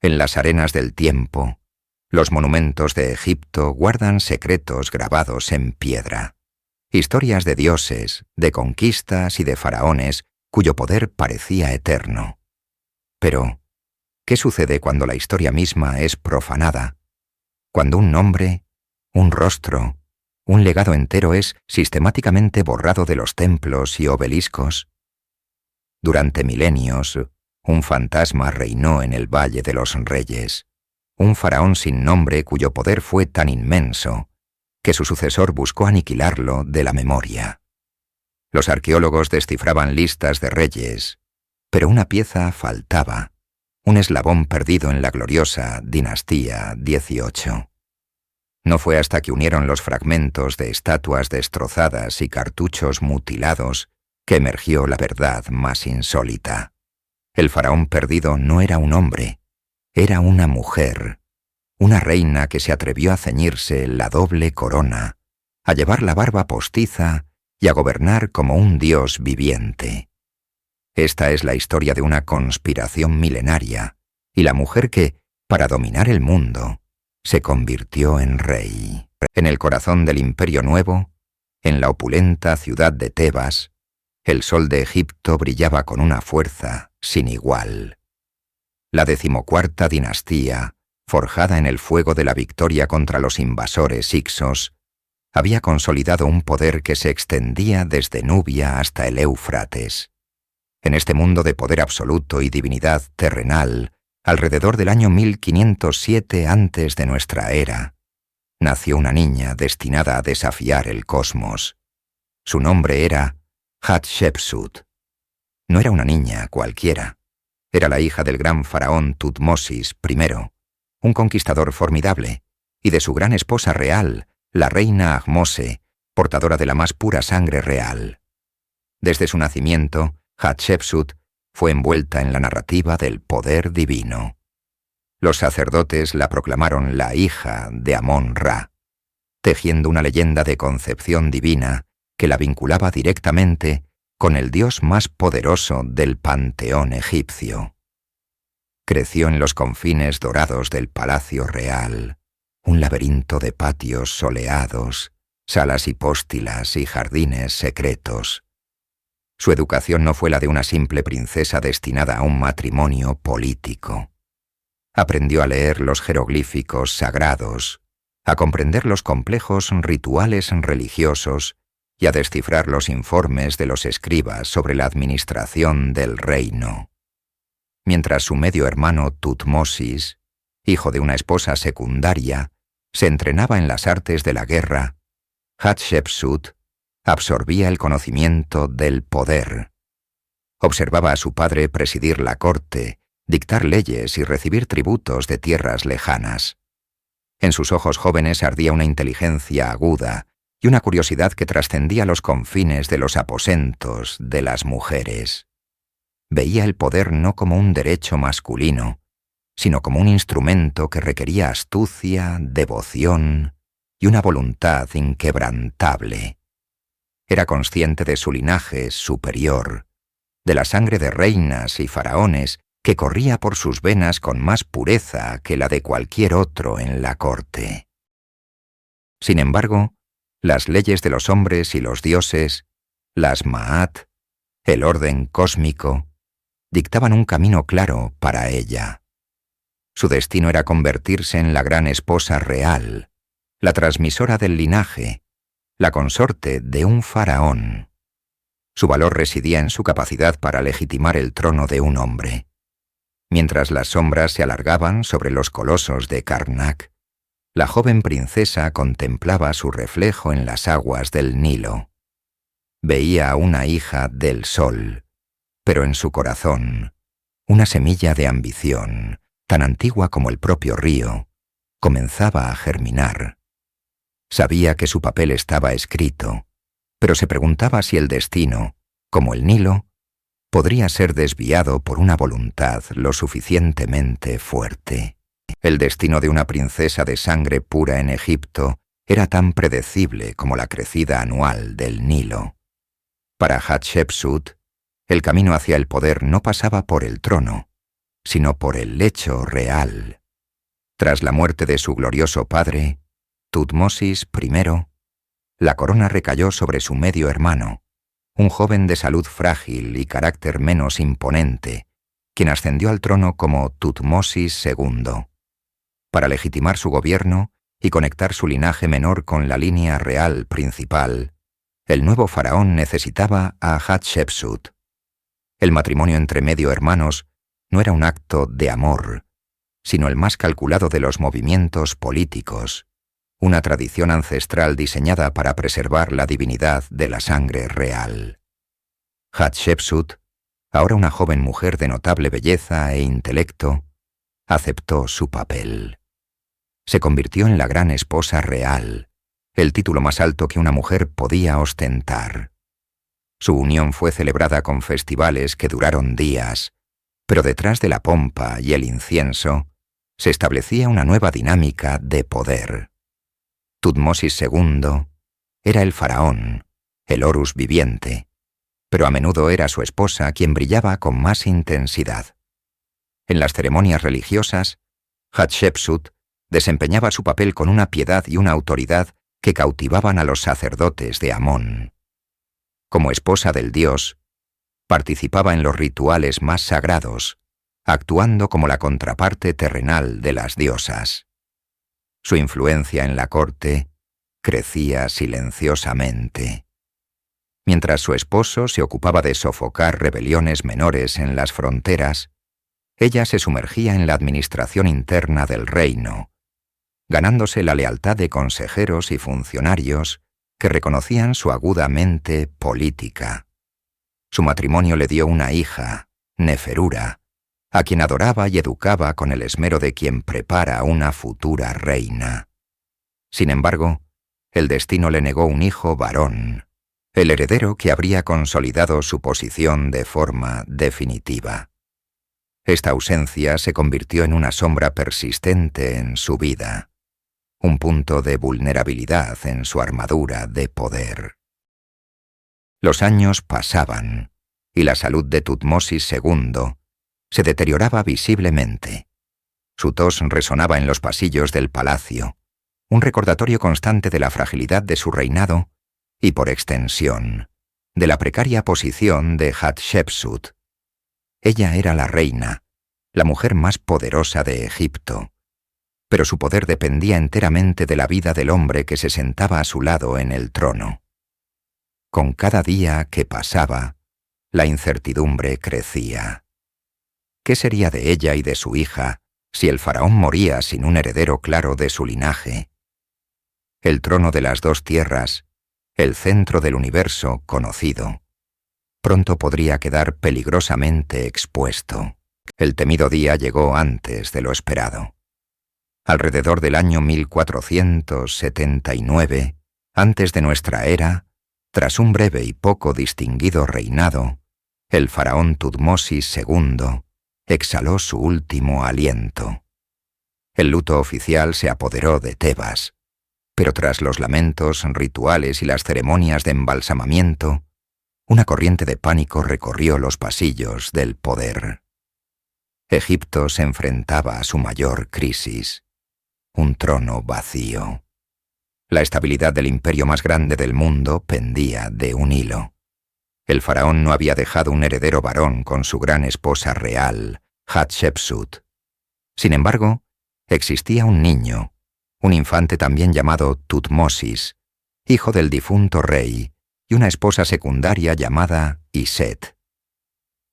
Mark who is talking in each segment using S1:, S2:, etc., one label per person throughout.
S1: En las arenas del tiempo, los monumentos de Egipto guardan secretos grabados en piedra, historias de dioses, de conquistas y de faraones cuyo poder parecía eterno. Pero, ¿qué sucede cuando la historia misma es profanada? Cuando un nombre, un rostro, un legado entero es sistemáticamente borrado de los templos y obeliscos. Durante milenios, un fantasma reinó en el Valle de los Reyes, un faraón sin nombre cuyo poder fue tan inmenso que su sucesor buscó aniquilarlo de la memoria. Los arqueólogos descifraban listas de reyes, pero una pieza faltaba, un eslabón perdido en la gloriosa dinastía 18. No fue hasta que unieron los fragmentos de estatuas destrozadas y cartuchos mutilados que emergió la verdad más insólita. El faraón perdido no era un hombre, era una mujer, una reina que se atrevió a ceñirse la doble corona, a llevar la barba postiza y a gobernar como un dios viviente. Esta es la historia de una conspiración milenaria, y la mujer que, para dominar el mundo, se convirtió en rey. En el corazón del Imperio Nuevo, en la opulenta ciudad de Tebas, el sol de Egipto brillaba con una fuerza sin igual. La 14ª dinastía, forjada en el fuego de la victoria contra los invasores hicsos, había consolidado un poder que se extendía desde Nubia hasta el Éufrates. En este mundo de poder absoluto y divinidad terrenal, alrededor del año 1507 antes de nuestra era, nació una niña destinada a desafiar el cosmos. Su nombre era Hatshepsut. No era una niña cualquiera. Era la hija del gran faraón Tutmosis I, un conquistador formidable, y de su gran esposa real, la reina Ahmose, portadora de la más pura sangre real. Desde su nacimiento, Hatshepsut fue envuelta en la narrativa del poder divino. Los sacerdotes la proclamaron la hija de Amón-Ra, tejiendo una leyenda de concepción divina que la vinculaba directamente con el dios más poderoso del panteón egipcio. Creció en los confines dorados del palacio real, un laberinto de patios soleados, salas hipóstilas y jardines secretos. Su educación no fue la de una simple princesa destinada a un matrimonio político. Aprendió a leer los jeroglíficos sagrados, a comprender los complejos rituales religiosos y a descifrar los informes de los escribas sobre la administración del reino. Mientras su medio hermano Tutmosis, hijo de una esposa secundaria, se entrenaba en las artes de la guerra, Hatshepsut absorbía el conocimiento del poder. Observaba a su padre presidir la corte, dictar leyes y recibir tributos de tierras lejanas. En sus ojos jóvenes ardía una inteligencia aguda y una curiosidad que trascendía los confines de los aposentos de las mujeres. Veía el poder no como un derecho masculino, sino como un instrumento que requería astucia, devoción y una voluntad inquebrantable. Era consciente de su linaje superior, de la sangre de reinas y faraones que corría por sus venas con más pureza que la de cualquier otro en la corte. Sin embargo, las leyes de los hombres y los dioses, las Ma'at, el orden cósmico, dictaban un camino claro para ella. Su destino era convertirse en la gran esposa real, la transmisora del linaje, la consorte de un faraón. Su valor residía en su capacidad para legitimar el trono de un hombre. Mientras las sombras se alargaban sobre los colosos de Karnak, la joven princesa contemplaba su reflejo en las aguas del Nilo. Veía a una hija del sol, pero en su corazón, una semilla de ambición, tan antigua como el propio río, comenzaba a germinar. Sabía que su papel estaba escrito, pero se preguntaba si el destino, como el Nilo, podría ser desviado por una voluntad lo suficientemente fuerte. El destino de una princesa de sangre pura en Egipto era tan predecible como la crecida anual del Nilo. Para Hatshepsut, el camino hacia el poder no pasaba por el trono, sino por el lecho real. Tras la muerte de su glorioso padre, Tutmosis I, la corona recayó sobre su medio hermano, un joven de salud frágil y carácter menos imponente, quien ascendió al trono como Tutmosis II. Para legitimar su gobierno y conectar su linaje menor con la línea real principal, el nuevo faraón necesitaba a Hatshepsut. El matrimonio entre medio hermanos no era un acto de amor, sino el más calculado de los movimientos políticos, una tradición ancestral diseñada para preservar la divinidad de la sangre real. Hatshepsut, ahora una joven mujer de notable belleza e intelecto, aceptó su papel. Se convirtió en la gran esposa real, el título más alto que una mujer podía ostentar. Su unión fue celebrada con festivales que duraron días, pero detrás de la pompa y el incienso se establecía una nueva dinámica de poder. Tutmosis II era el faraón, el Horus viviente, pero a menudo era su esposa quien brillaba con más intensidad. En las ceremonias religiosas, Hatshepsut desempeñaba su papel con una piedad y una autoridad que cautivaban a los sacerdotes de Amón. Como esposa del dios, participaba en los rituales más sagrados, actuando como la contraparte terrenal de las diosas. Su influencia en la corte crecía silenciosamente. Mientras su esposo se ocupaba de sofocar rebeliones menores en las fronteras, ella se sumergía en la administración interna del reino, ganándose la lealtad de consejeros y funcionarios que reconocían su aguda mente política. Su matrimonio le dio una hija, Neferura, a quien adoraba y educaba con el esmero de quien prepara una futura reina. Sin embargo, el destino le negó un hijo varón, el heredero que habría consolidado su posición de forma definitiva. Esta ausencia se convirtió en una sombra persistente en su vida, un punto de vulnerabilidad en su armadura de poder. Los años pasaban, y la salud de Tutmosis II se deterioraba visiblemente. Su tos resonaba en los pasillos del palacio, un recordatorio constante de la fragilidad de su reinado y, por extensión, de la precaria posición de Hatshepsut. Ella era la reina, la mujer más poderosa de Egipto, pero su poder dependía enteramente de la vida del hombre que se sentaba a su lado en el trono. Con cada día que pasaba, la incertidumbre crecía. ¿Qué sería de ella y de su hija si el faraón moría sin un heredero claro de su linaje? El trono de las dos tierras, el centro del universo conocido, pronto podría quedar peligrosamente expuesto. El temido día llegó antes de lo esperado. Alrededor del año 1479, antes de nuestra era, tras un breve y poco distinguido reinado, el faraón Tutmosis II exhaló su último aliento. El luto oficial se apoderó de Tebas, pero tras los lamentos, rituales y las ceremonias de embalsamamiento, una corriente de pánico recorrió los pasillos del poder. Egipto se enfrentaba a su mayor crisis, un trono vacío. La estabilidad del imperio más grande del mundo pendía de un hilo. El faraón no había dejado un heredero varón con su gran esposa real, Hatshepsut. Sin embargo, existía un niño, un infante también llamado Tutmosis, hijo del difunto rey, y una esposa secundaria llamada Iset.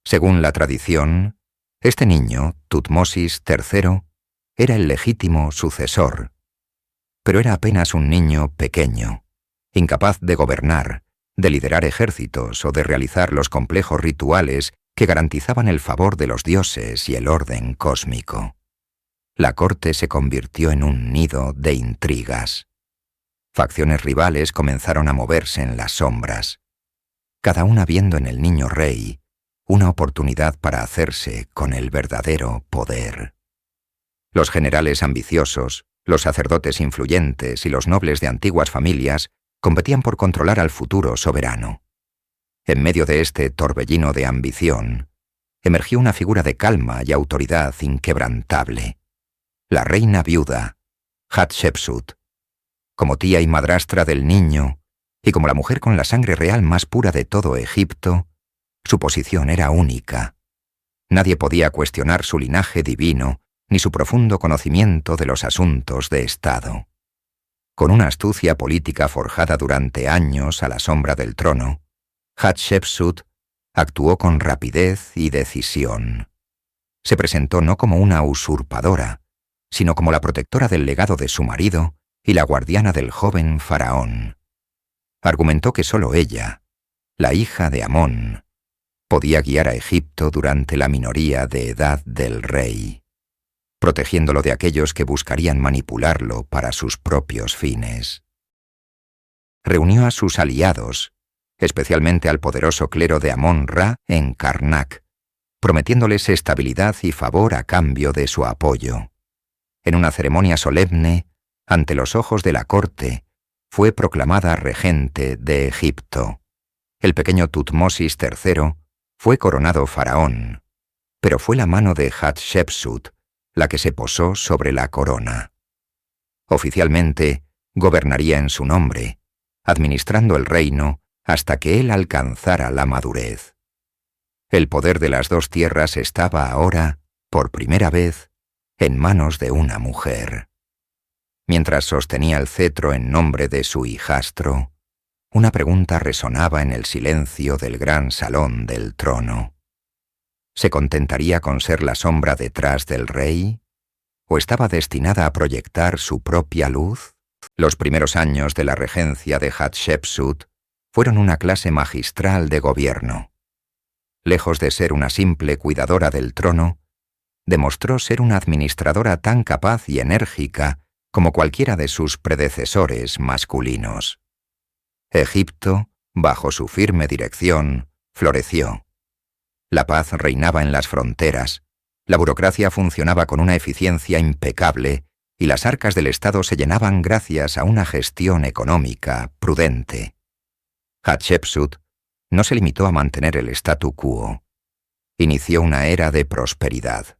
S1: Según la tradición, este niño, Tutmosis III, era el legítimo sucesor, pero era apenas un niño pequeño, incapaz de gobernar, de liderar ejércitos o de realizar los complejos rituales que garantizaban el favor de los dioses y el orden cósmico. La corte se convirtió en un nido de intrigas. Facciones rivales comenzaron a moverse en las sombras, cada una viendo en el niño rey una oportunidad para hacerse con el verdadero poder. Los generales ambiciosos, los sacerdotes influyentes y los nobles de antiguas familias competían por controlar al futuro soberano. En medio de este torbellino de ambición, emergió una figura de calma y autoridad inquebrantable. La reina viuda, Hatshepsut. Como tía y madrastra del niño, y como la mujer con la sangre real más pura de todo Egipto, su posición era única. Nadie podía cuestionar su linaje divino ni su profundo conocimiento de los asuntos de Estado. Con una astucia política forjada durante años a la sombra del trono, Hatshepsut actuó con rapidez y decisión. Se presentó no como una usurpadora, sino como la protectora del legado de su marido y la guardiana del joven faraón. Argumentó que solo ella, la hija de Amón, podía guiar a Egipto durante la minoría de edad del rey, protegiéndolo de aquellos que buscarían manipularlo para sus propios fines. Reunió a sus aliados, especialmente al poderoso clero de Amón-Ra en Karnak, prometiéndoles estabilidad y favor a cambio de su apoyo. En una ceremonia solemne, ante los ojos de la corte, fue proclamada regente de Egipto. El pequeño Tutmosis III fue coronado faraón, pero fue la mano de Hatshepsut la que se posó sobre la corona. Oficialmente, gobernaría en su nombre, administrando el reino hasta que él alcanzara la madurez. El poder de las dos tierras estaba ahora, por primera vez, en manos de una mujer. Mientras sostenía el cetro en nombre de su hijastro, una pregunta resonaba en el silencio del gran salón del trono. ¿Se contentaría con ser la sombra detrás del rey? ¿O estaba destinada a proyectar su propia luz? Los primeros años de la regencia de Hatshepsut fueron una clase magistral de gobierno. Lejos de ser una simple cuidadora del trono, demostró ser una administradora tan capaz y enérgica como cualquiera de sus predecesores masculinos. Egipto, bajo su firme dirección, floreció. La paz reinaba en las fronteras, la burocracia funcionaba con una eficiencia impecable y las arcas del Estado se llenaban gracias a una gestión económica prudente. Hatshepsut no se limitó a mantener el statu quo. Inició una era de prosperidad.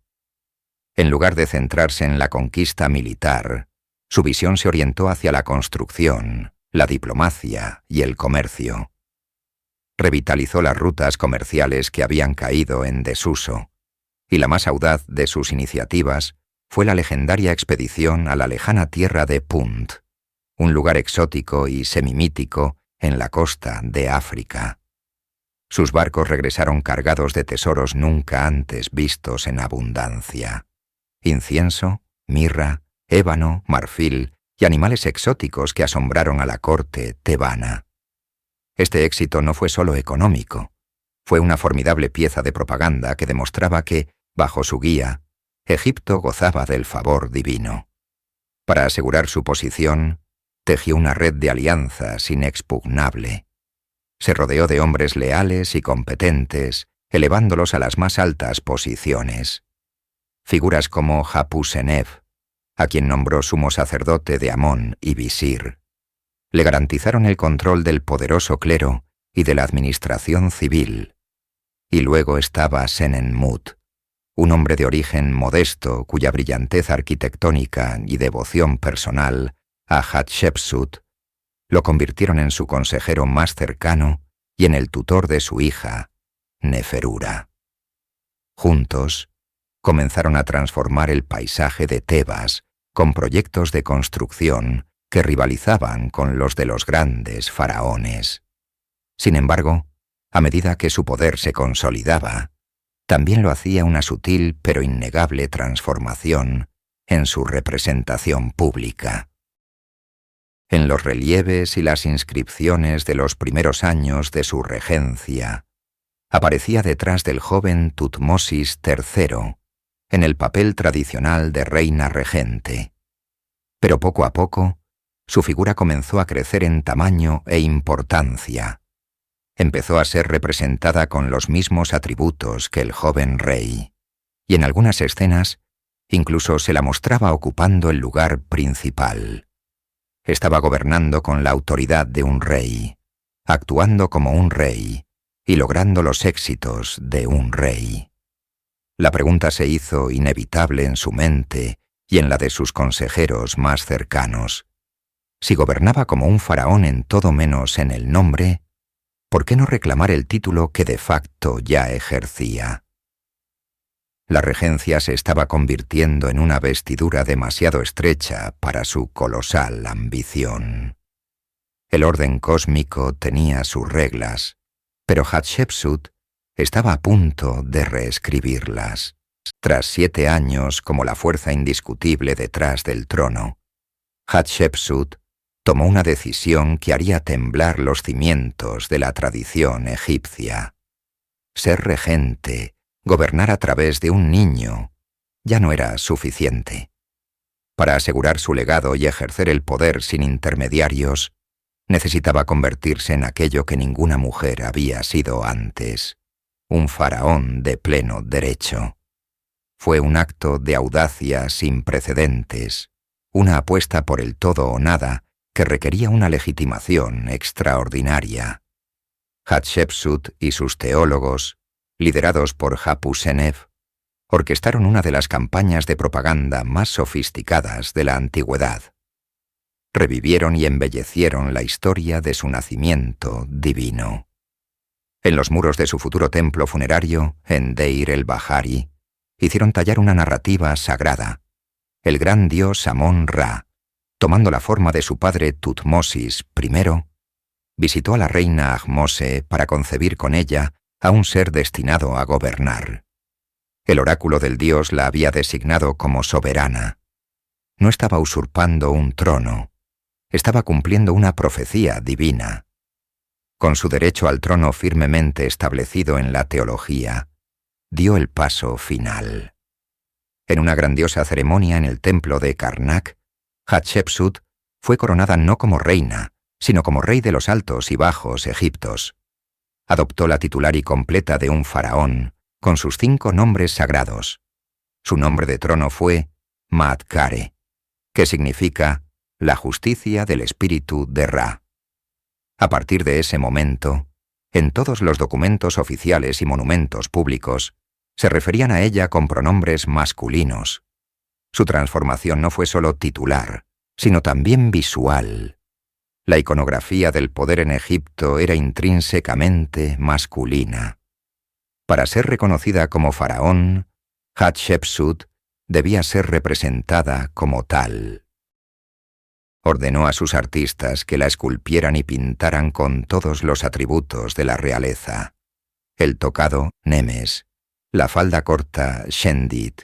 S1: En lugar de centrarse en la conquista militar, su visión se orientó hacia la construcción, la diplomacia y el comercio. Revitalizó las rutas comerciales que habían caído en desuso, y la más audaz de sus iniciativas fue la legendaria expedición a la lejana tierra de Punt, un lugar exótico y semimítico en la costa de África. Sus barcos regresaron cargados de tesoros nunca antes vistos en abundancia: incienso, mirra, ébano, marfil y animales exóticos que asombraron a la corte tebana. Este éxito no fue solo económico, fue una formidable pieza de propaganda que demostraba que, bajo su guía, Egipto gozaba del favor divino. Para asegurar su posición, tejió una red de alianzas inexpugnable. Se rodeó de hombres leales y competentes, elevándolos a las más altas posiciones. Figuras como Hapu-Senef, a quien nombró sumo sacerdote de Amón y visir, le garantizaron el control del poderoso clero y de la administración civil. Y luego estaba Senenmut, un hombre de origen modesto cuya brillantez arquitectónica y devoción personal a Hatshepsut lo convirtieron en su consejero más cercano y en el tutor de su hija, Neferura. Juntos, comenzaron a transformar el paisaje de Tebas con proyectos de construcción que rivalizaban con los de los grandes faraones. Sin embargo, a medida que su poder se consolidaba, también lo hacía una sutil pero innegable transformación en su representación pública. En los relieves y las inscripciones de los primeros años de su regencia, aparecía detrás del joven Tutmosis III, en el papel tradicional de reina regente. Pero poco a poco, su figura comenzó a crecer en tamaño e importancia. Empezó a ser representada con los mismos atributos que el joven rey, y en algunas escenas incluso se la mostraba ocupando el lugar principal. Estaba gobernando con la autoridad de un rey, actuando como un rey y logrando los éxitos de un rey. La pregunta se hizo inevitable en su mente y en la de sus consejeros más cercanos. Si gobernaba como un faraón en todo menos en el nombre, ¿por qué no reclamar el título que de facto ya ejercía? La regencia se estaba convirtiendo en una vestidura demasiado estrecha para su colosal ambición. El orden cósmico tenía sus reglas, pero Hatshepsut estaba a punto de reescribirlas. Tras 7 años como la fuerza indiscutible detrás del trono, Hatshepsut tomó una decisión que haría temblar los cimientos de la tradición egipcia. Ser regente, gobernar a través de un niño, ya no era suficiente. Para asegurar su legado y ejercer el poder sin intermediarios, necesitaba convertirse en aquello que ninguna mujer había sido antes, un faraón de pleno derecho. Fue un acto de audacia sin precedentes, una apuesta por el todo o nada que requería una legitimación extraordinaria. Hatshepsut y sus teólogos, liderados por Hapu-Senef, orquestaron una de las campañas de propaganda más sofisticadas de la antigüedad. Revivieron y embellecieron la historia de su nacimiento divino. En los muros de su futuro templo funerario, en Deir el-Bahari, hicieron tallar una narrativa sagrada. El gran dios Amón-Ra, tomando la forma de su padre Tutmosis I, visitó a la reina Ahmose para concebir con ella a un ser destinado a gobernar. El oráculo del dios la había designado como soberana. No estaba usurpando un trono, estaba cumpliendo una profecía divina. Con su derecho al trono firmemente establecido en la teología, dio el paso final. En una grandiosa ceremonia en el templo de Karnak, Hatshepsut fue coronada no como reina, sino como rey de los altos y bajos Egiptos. Adoptó la titular y completa de un faraón, con sus 5 nombres sagrados. Su nombre de trono fue Maatkare, que significa la justicia del espíritu de Ra. A partir de ese momento, en todos los documentos oficiales y monumentos públicos, se referían a ella con pronombres masculinos. Su transformación no fue solo titular, sino también visual. La iconografía del poder en Egipto era intrínsecamente masculina. Para ser reconocida como faraón, Hatshepsut debía ser representada como tal. Ordenó a sus artistas que la esculpieran y pintaran con todos los atributos de la realeza: el tocado, Nemes, la falda corta, Shendit,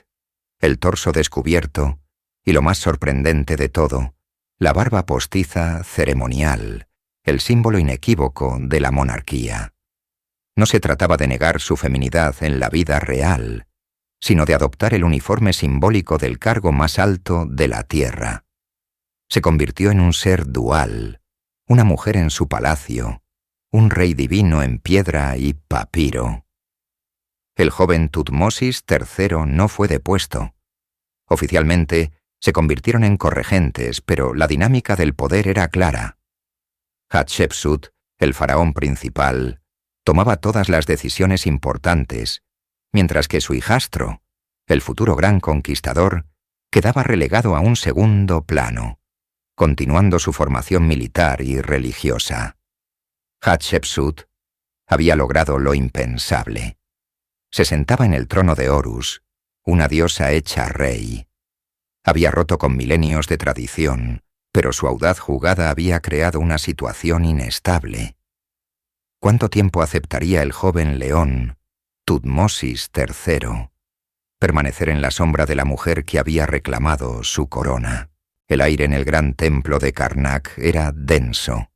S1: el torso descubierto y, lo más sorprendente de todo, la barba postiza ceremonial, el símbolo inequívoco de la monarquía. No se trataba de negar su feminidad en la vida real, sino de adoptar el uniforme simbólico del cargo más alto de la tierra. Se convirtió en un ser dual, una mujer en su palacio, un rey divino en piedra y papiro. El joven Tutmosis III no fue depuesto. Oficialmente, se convirtieron en corregentes, pero la dinámica del poder era clara. Hatshepsut, el faraón principal, tomaba todas las decisiones importantes, mientras que su hijastro, el futuro gran conquistador, quedaba relegado a un segundo plano, continuando su formación militar y religiosa. Hatshepsut había logrado lo impensable. Se sentaba en el trono de Horus, una diosa hecha rey. Había roto con milenios de tradición, pero su audaz jugada había creado una situación inestable. ¿Cuánto tiempo aceptaría el joven león, Tutmosis III, permanecer en la sombra de la mujer que había reclamado su corona? El aire en el gran templo de Karnak era denso,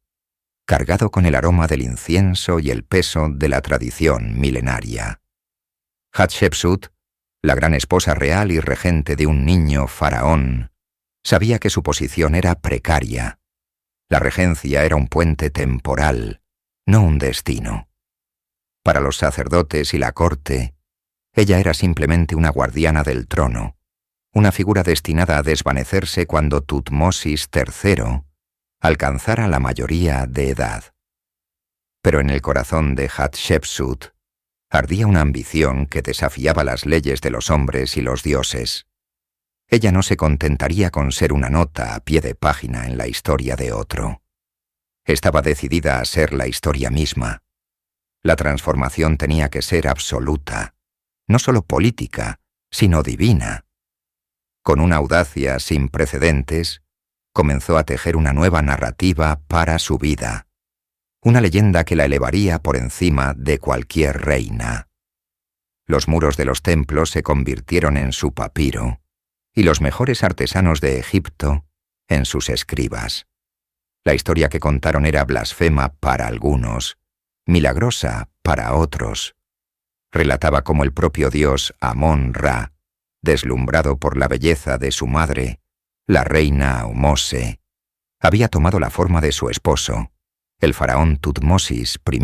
S1: cargado con el aroma del incienso y el peso de la tradición milenaria. Hatshepsut, la gran esposa real y regente de un niño faraón, sabía que su posición era precaria. La regencia era un puente temporal, no un destino. Para los sacerdotes y la corte, ella era simplemente una guardiana del trono, una figura destinada a desvanecerse cuando Tutmosis III alcanzara la mayoría de edad. Pero en el corazón de Hatshepsut Ardía una ambición que desafiaba las leyes de los hombres y los dioses. Ella no se contentaría con ser una nota a pie de página en la historia de otro. Estaba decidida a ser la historia misma. La transformación tenía que ser absoluta, no solo política, sino divina. Con una audacia sin precedentes, comenzó a tejer una nueva narrativa para su vida, una leyenda que la elevaría por encima de cualquier reina. Los muros de los templos se convirtieron en su papiro, y los mejores artesanos de Egipto en sus escribas. La historia que contaron era blasfema para algunos, milagrosa para otros. Relataba cómo el propio dios Amón-Ra, deslumbrado por la belleza de su madre, la reina Mose, había tomado la forma de su esposo, el faraón Tutmosis I,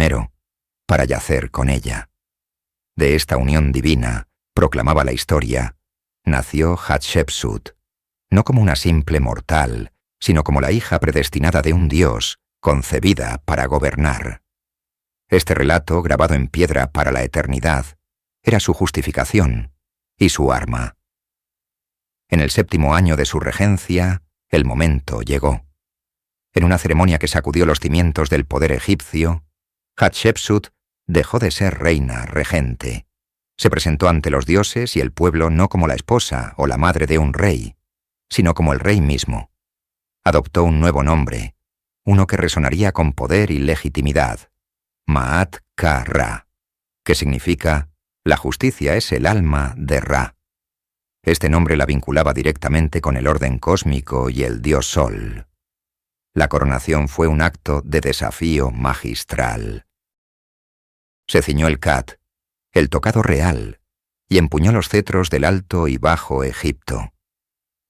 S1: para yacer con ella. De esta unión divina, proclamaba la historia, nació Hatshepsut, no como una simple mortal, sino como la hija predestinada de un dios, concebida para gobernar. Este relato, grabado en piedra para la eternidad, era su justificación y su arma. En el 7º año de su regencia, el momento llegó. En una ceremonia que sacudió los cimientos del poder egipcio, Hatshepsut dejó de ser reina regente. Se presentó ante los dioses y el pueblo no como la esposa o la madre de un rey, sino como el rey mismo. Adoptó un nuevo nombre, uno que resonaría con poder y legitimidad, Ma'at-Ka-Ra, que significa «La justicia es el alma de Ra». Este nombre la vinculaba directamente con el orden cósmico y el dios Sol. La coronación fue un acto de desafío magistral. Se ciñó el kat, el tocado real, y empuñó los cetros del Alto y Bajo Egipto.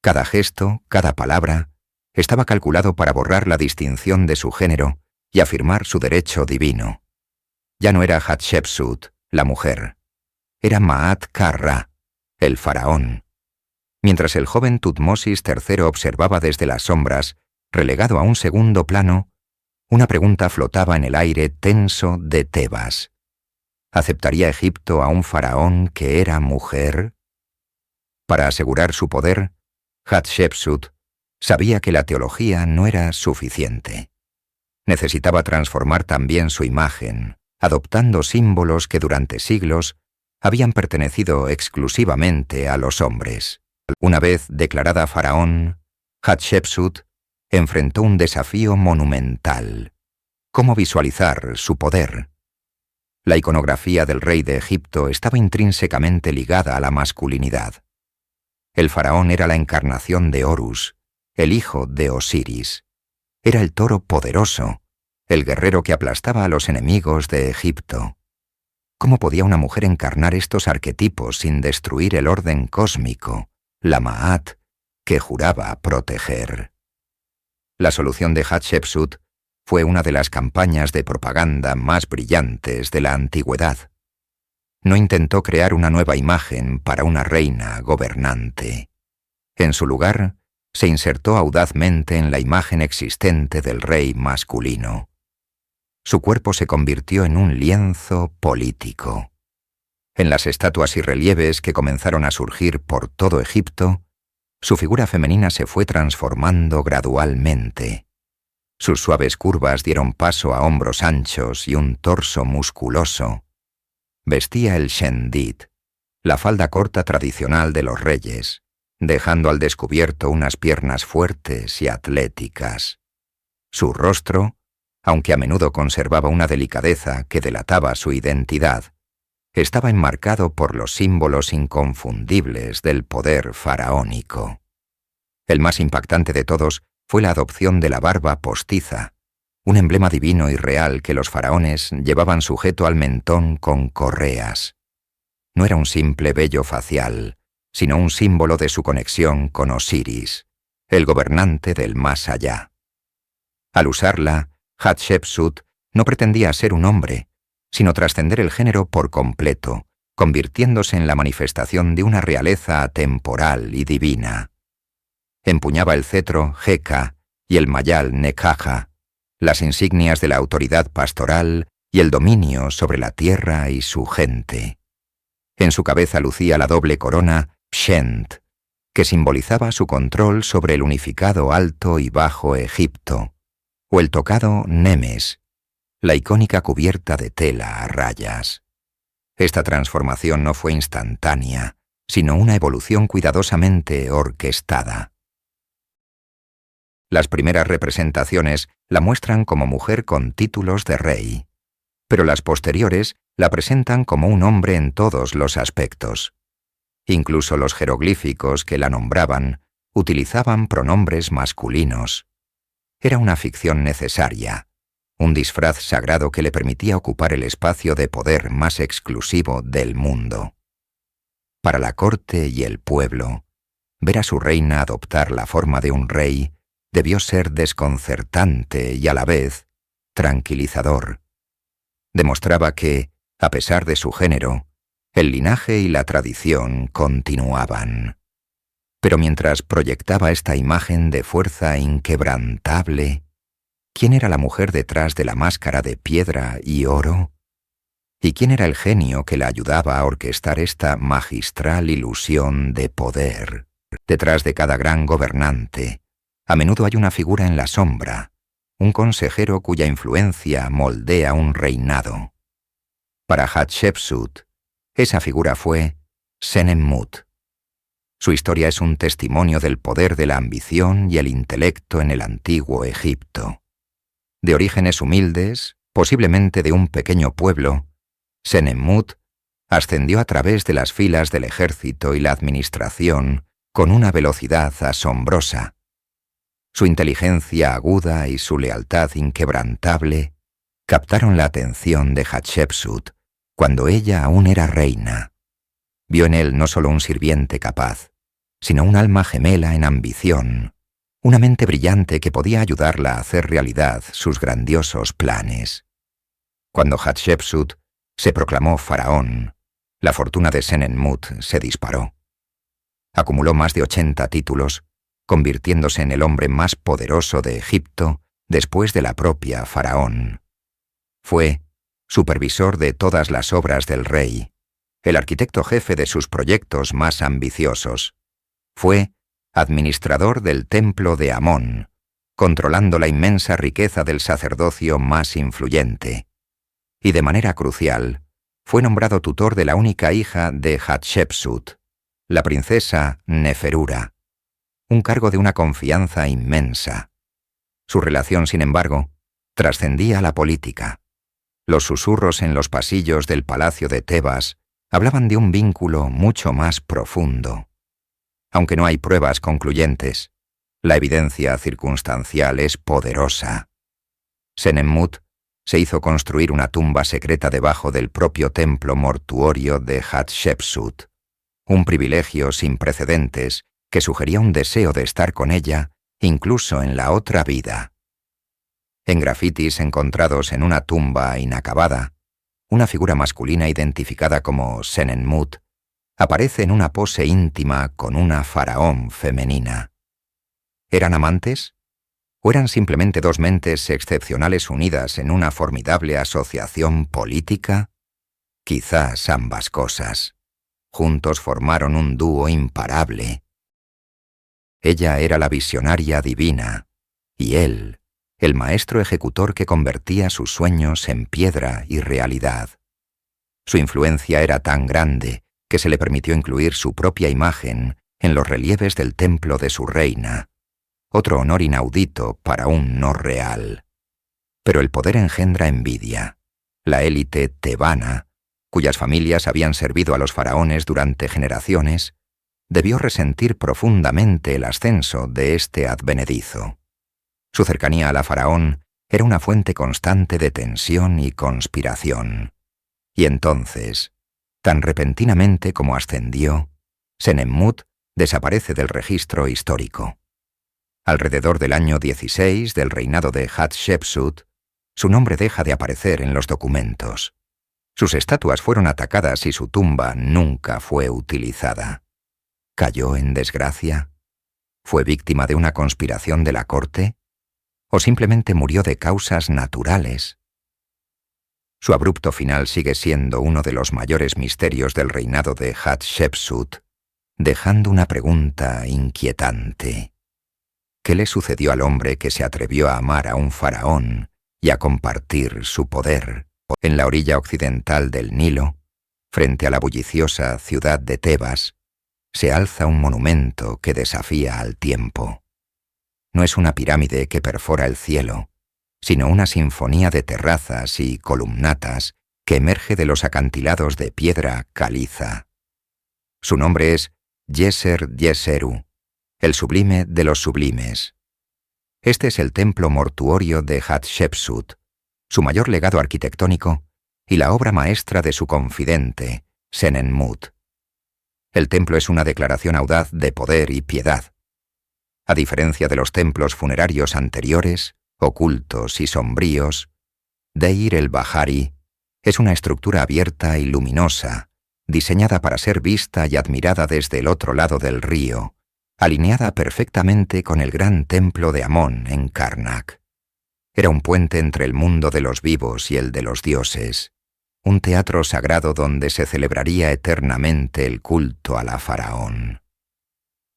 S1: Cada gesto, cada palabra, estaba calculado para borrar la distinción de su género y afirmar su derecho divino. Ya no era Hatshepsut, la mujer. Era Ma'at-Ka-Ra, el faraón. Mientras el joven Tutmosis III observaba desde las sombras, relegado a un segundo plano, una pregunta flotaba en el aire tenso de Tebas. ¿Aceptaría Egipto a un faraón que era mujer? Para asegurar su poder, Hatshepsut sabía que la teología no era suficiente. Necesitaba transformar también su imagen, adoptando símbolos que durante siglos habían pertenecido exclusivamente a los hombres. Una vez declarada faraón, Hatshepsut enfrentó un desafío monumental: ¿cómo visualizar su poder? La iconografía del rey de Egipto estaba intrínsecamente ligada a la masculinidad. El faraón era la encarnación de Horus, el hijo de Osiris. Era el toro poderoso, el guerrero que aplastaba a los enemigos de Egipto. ¿Cómo podía una mujer encarnar estos arquetipos sin destruir el orden cósmico, la Ma'at, que juraba proteger? La solución de Hatshepsut fue una de las campañas de propaganda más brillantes de la antigüedad. No intentó crear una nueva imagen para una reina gobernante. En su lugar, se insertó audazmente en la imagen existente del rey masculino. Su cuerpo se convirtió en un lienzo político. En las estatuas y relieves que comenzaron a surgir por todo Egipto, su figura femenina se fue transformando gradualmente. Sus suaves curvas dieron paso a hombros anchos y un torso musculoso. Vestía el shendit, la falda corta tradicional de los reyes, dejando al descubierto unas piernas fuertes y atléticas. Su rostro, aunque a menudo conservaba una delicadeza que delataba su identidad, estaba enmarcado por los símbolos inconfundibles del poder faraónico. El más impactante de todos fue la adopción de la barba postiza, un emblema divino y real que los faraones llevaban sujeto al mentón con correas. No era un simple vello facial, sino un símbolo de su conexión con Osiris, el gobernante del más allá. Al usarla, Hatshepsut no pretendía ser un hombre, sino trascender el género por completo, convirtiéndose en la manifestación de una realeza atemporal y divina. Empuñaba el cetro Heka y el mayal Nekhaja, las insignias de la autoridad pastoral y el dominio sobre la tierra y su gente. En su cabeza lucía la doble corona Pshent, que simbolizaba su control sobre el unificado Alto y Bajo Egipto, o el tocado Nemes, la icónica cubierta de tela a rayas. Esta transformación no fue instantánea, sino una evolución cuidadosamente orquestada. Las primeras representaciones la muestran como mujer con títulos de rey, pero las posteriores la presentan como un hombre en todos los aspectos. Incluso los jeroglíficos que la nombraban utilizaban pronombres masculinos. Era una ficción necesaria, un disfraz sagrado que le permitía ocupar el espacio de poder más exclusivo del mundo. Para la corte y el pueblo, ver a su reina adoptar la forma de un rey debió ser desconcertante y a la vez tranquilizador. Demostraba que, a pesar de su género, el linaje y la tradición continuaban. Pero mientras proyectaba esta imagen de fuerza inquebrantable, ¿quién era la mujer detrás de la máscara de piedra y oro? ¿Y quién era el genio que la ayudaba a orquestar esta magistral ilusión de poder? Detrás de cada gran gobernante, a menudo hay una figura en la sombra, un consejero cuya influencia moldea un reinado. Para Hatshepsut, esa figura fue Senenmut. Su historia es un testimonio del poder de la ambición y el intelecto en el antiguo Egipto. De orígenes humildes, posiblemente de un pequeño pueblo, Senenmut ascendió a través de las filas del ejército y la administración con una velocidad asombrosa. Su inteligencia aguda y su lealtad inquebrantable captaron la atención de Hatshepsut cuando ella aún era reina. Vio en él no solo un sirviente capaz, sino un alma gemela en ambición, una mente brillante que podía ayudarla a hacer realidad sus grandiosos planes. Cuando Hatshepsut se proclamó faraón, la fortuna de Senenmut se disparó. Acumuló más de 80 títulos, convirtiéndose en el hombre más poderoso de Egipto después de la propia faraón. Fue supervisor de todas las obras del rey, el arquitecto jefe de sus proyectos más ambiciosos. Fue administrador del templo de Amón, controlando la inmensa riqueza del sacerdocio más influyente. Y de manera crucial, fue nombrado tutor de la única hija de Hatshepsut, la princesa Neferura, un cargo de una confianza inmensa. Su relación, sin embargo, trascendía la política. Los susurros en los pasillos del palacio de Tebas hablaban de un vínculo mucho más profundo. Aunque no hay pruebas concluyentes, la evidencia circunstancial es poderosa. Senenmut se hizo construir una tumba secreta debajo del propio templo mortuorio de Hatshepsut, un privilegio sin precedentes que sugería un deseo de estar con ella incluso en la otra vida. En grafitis encontrados en una tumba inacabada, una figura masculina identificada como Senenmut aparece en una pose íntima con una faraón femenina. ¿Eran amantes? ¿O eran simplemente dos mentes excepcionales unidas en una formidable asociación política? Quizás ambas cosas. Juntos formaron un dúo imparable. Ella era la visionaria divina, y él, el maestro ejecutor que convertía sus sueños en piedra y realidad. Su influencia era tan grande que se le permitió incluir su propia imagen en los relieves del templo de su reina, otro honor inaudito para un no real. Pero el poder engendra envidia. La élite tebana, cuyas familias habían servido a los faraones durante generaciones, debió resentir profundamente el ascenso de este advenedizo. Su cercanía a la faraón era una fuente constante de tensión y conspiración. Y entonces, tan repentinamente como ascendió, Senenmut desaparece del registro histórico. Alrededor del año 16 del reinado de Hatshepsut, su nombre deja de aparecer en los documentos. Sus estatuas fueron atacadas y su tumba nunca fue utilizada. ¿Cayó en desgracia? ¿Fue víctima de una conspiración de la corte? ¿O simplemente murió de causas naturales? Su abrupto final sigue siendo uno de los mayores misterios del reinado de Hatshepsut, dejando una pregunta inquietante. ¿Qué le sucedió al hombre que se atrevió a amar a un faraón y a compartir su poder? En la orilla occidental del Nilo, frente a la bulliciosa ciudad de Tebas, se alza un monumento que desafía al tiempo. No es una pirámide que perfora el cielo, sino una sinfonía de terrazas y columnatas que emerge de los acantilados de piedra caliza. Su nombre es Djeser-Djeseru, el sublime de los sublimes. Este es el templo mortuorio de Hatshepsut, su mayor legado arquitectónico y la obra maestra de su confidente, Senenmut. El templo es una declaración audaz de poder y piedad. A diferencia de los templos funerarios anteriores, ocultos y sombríos, Deir el-Bahari es una estructura abierta y luminosa, diseñada para ser vista y admirada desde el otro lado del río, alineada perfectamente con el gran templo de Amón en Karnak. Era un puente entre el mundo de los vivos y el de los dioses, un teatro sagrado donde se celebraría eternamente el culto a la faraón.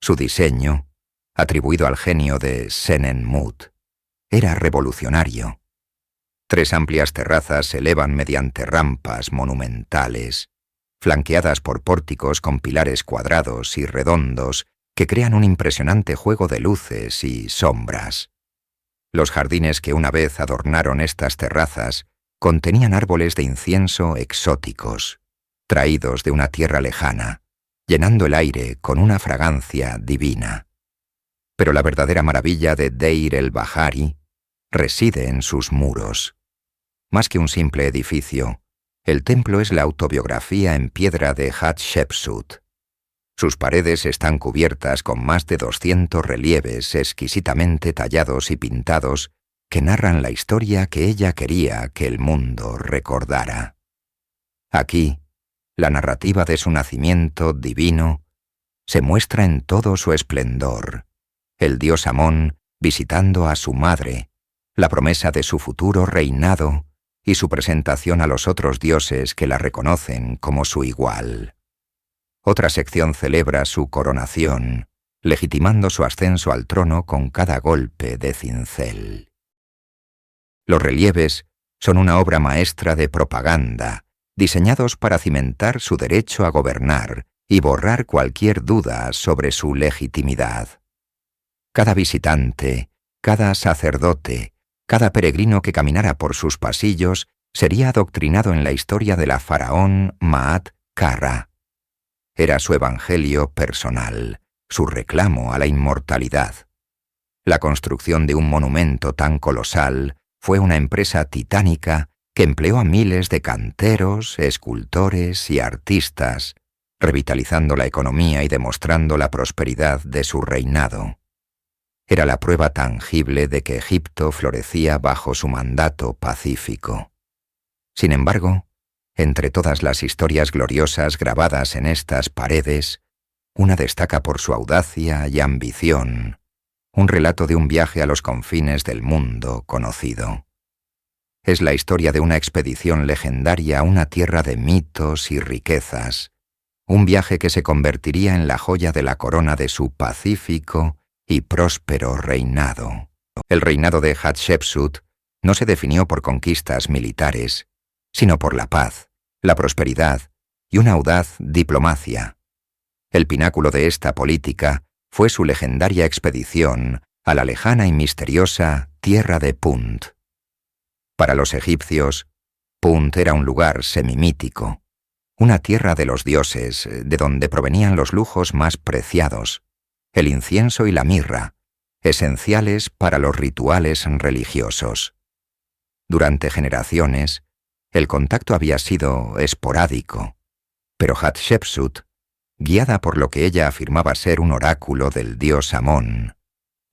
S1: Su diseño, atribuido al genio de Senenmut, era revolucionario. 3 amplias terrazas se elevan mediante rampas monumentales, flanqueadas por pórticos con pilares cuadrados y redondos que crean un impresionante juego de luces y sombras. Los jardines que una vez adornaron estas terrazas contenían árboles de incienso exóticos, traídos de una tierra lejana, llenando el aire con una fragancia divina. Pero la verdadera maravilla de Deir el-Bahari reside en sus muros. Más que un simple edificio, el templo es la autobiografía en piedra de Hatshepsut. Sus paredes están cubiertas con más de 200 relieves exquisitamente tallados y pintados que narran la historia que ella quería que el mundo recordara. Aquí, la narrativa de su nacimiento divino se muestra en todo su esplendor. El dios Amón visitando a su madre, la promesa de su futuro reinado y su presentación a los otros dioses que la reconocen como su igual. Otra sección celebra su coronación, legitimando su ascenso al trono con cada golpe de cincel. Los relieves son una obra maestra de propaganda, diseñados para cimentar su derecho a gobernar y borrar cualquier duda sobre su legitimidad. Cada visitante, cada sacerdote, cada peregrino que caminara por sus pasillos sería adoctrinado en la historia de la faraón Maat-Karra. Era su evangelio personal, su reclamo a la inmortalidad. La construcción de un monumento tan colosal fue una empresa titánica que empleó a miles de canteros, escultores y artistas, revitalizando la economía y demostrando la prosperidad de su reinado. Era la prueba tangible de que Egipto florecía bajo su mandato pacífico. Sin embargo, entre todas las historias gloriosas grabadas en estas paredes, una destaca por su audacia y ambición, un relato de un viaje a los confines del mundo conocido. Es la historia de una expedición legendaria a una tierra de mitos y riquezas, un viaje que se convertiría en la joya de la corona de su pacífico y próspero reinado. El reinado de Hatshepsut no se definió por conquistas militares, sino por la paz, la prosperidad y una audaz diplomacia. El pináculo de esta política fue su legendaria expedición a la lejana y misteriosa tierra de Punt. Para los egipcios, Punt era un lugar semimítico, una tierra de los dioses de donde provenían los lujos más preciados, el incienso y la mirra, esenciales para los rituales religiosos. Durante generaciones, el contacto había sido esporádico, pero Hatshepsut, guiada por lo que ella afirmaba ser un oráculo del dios Amón,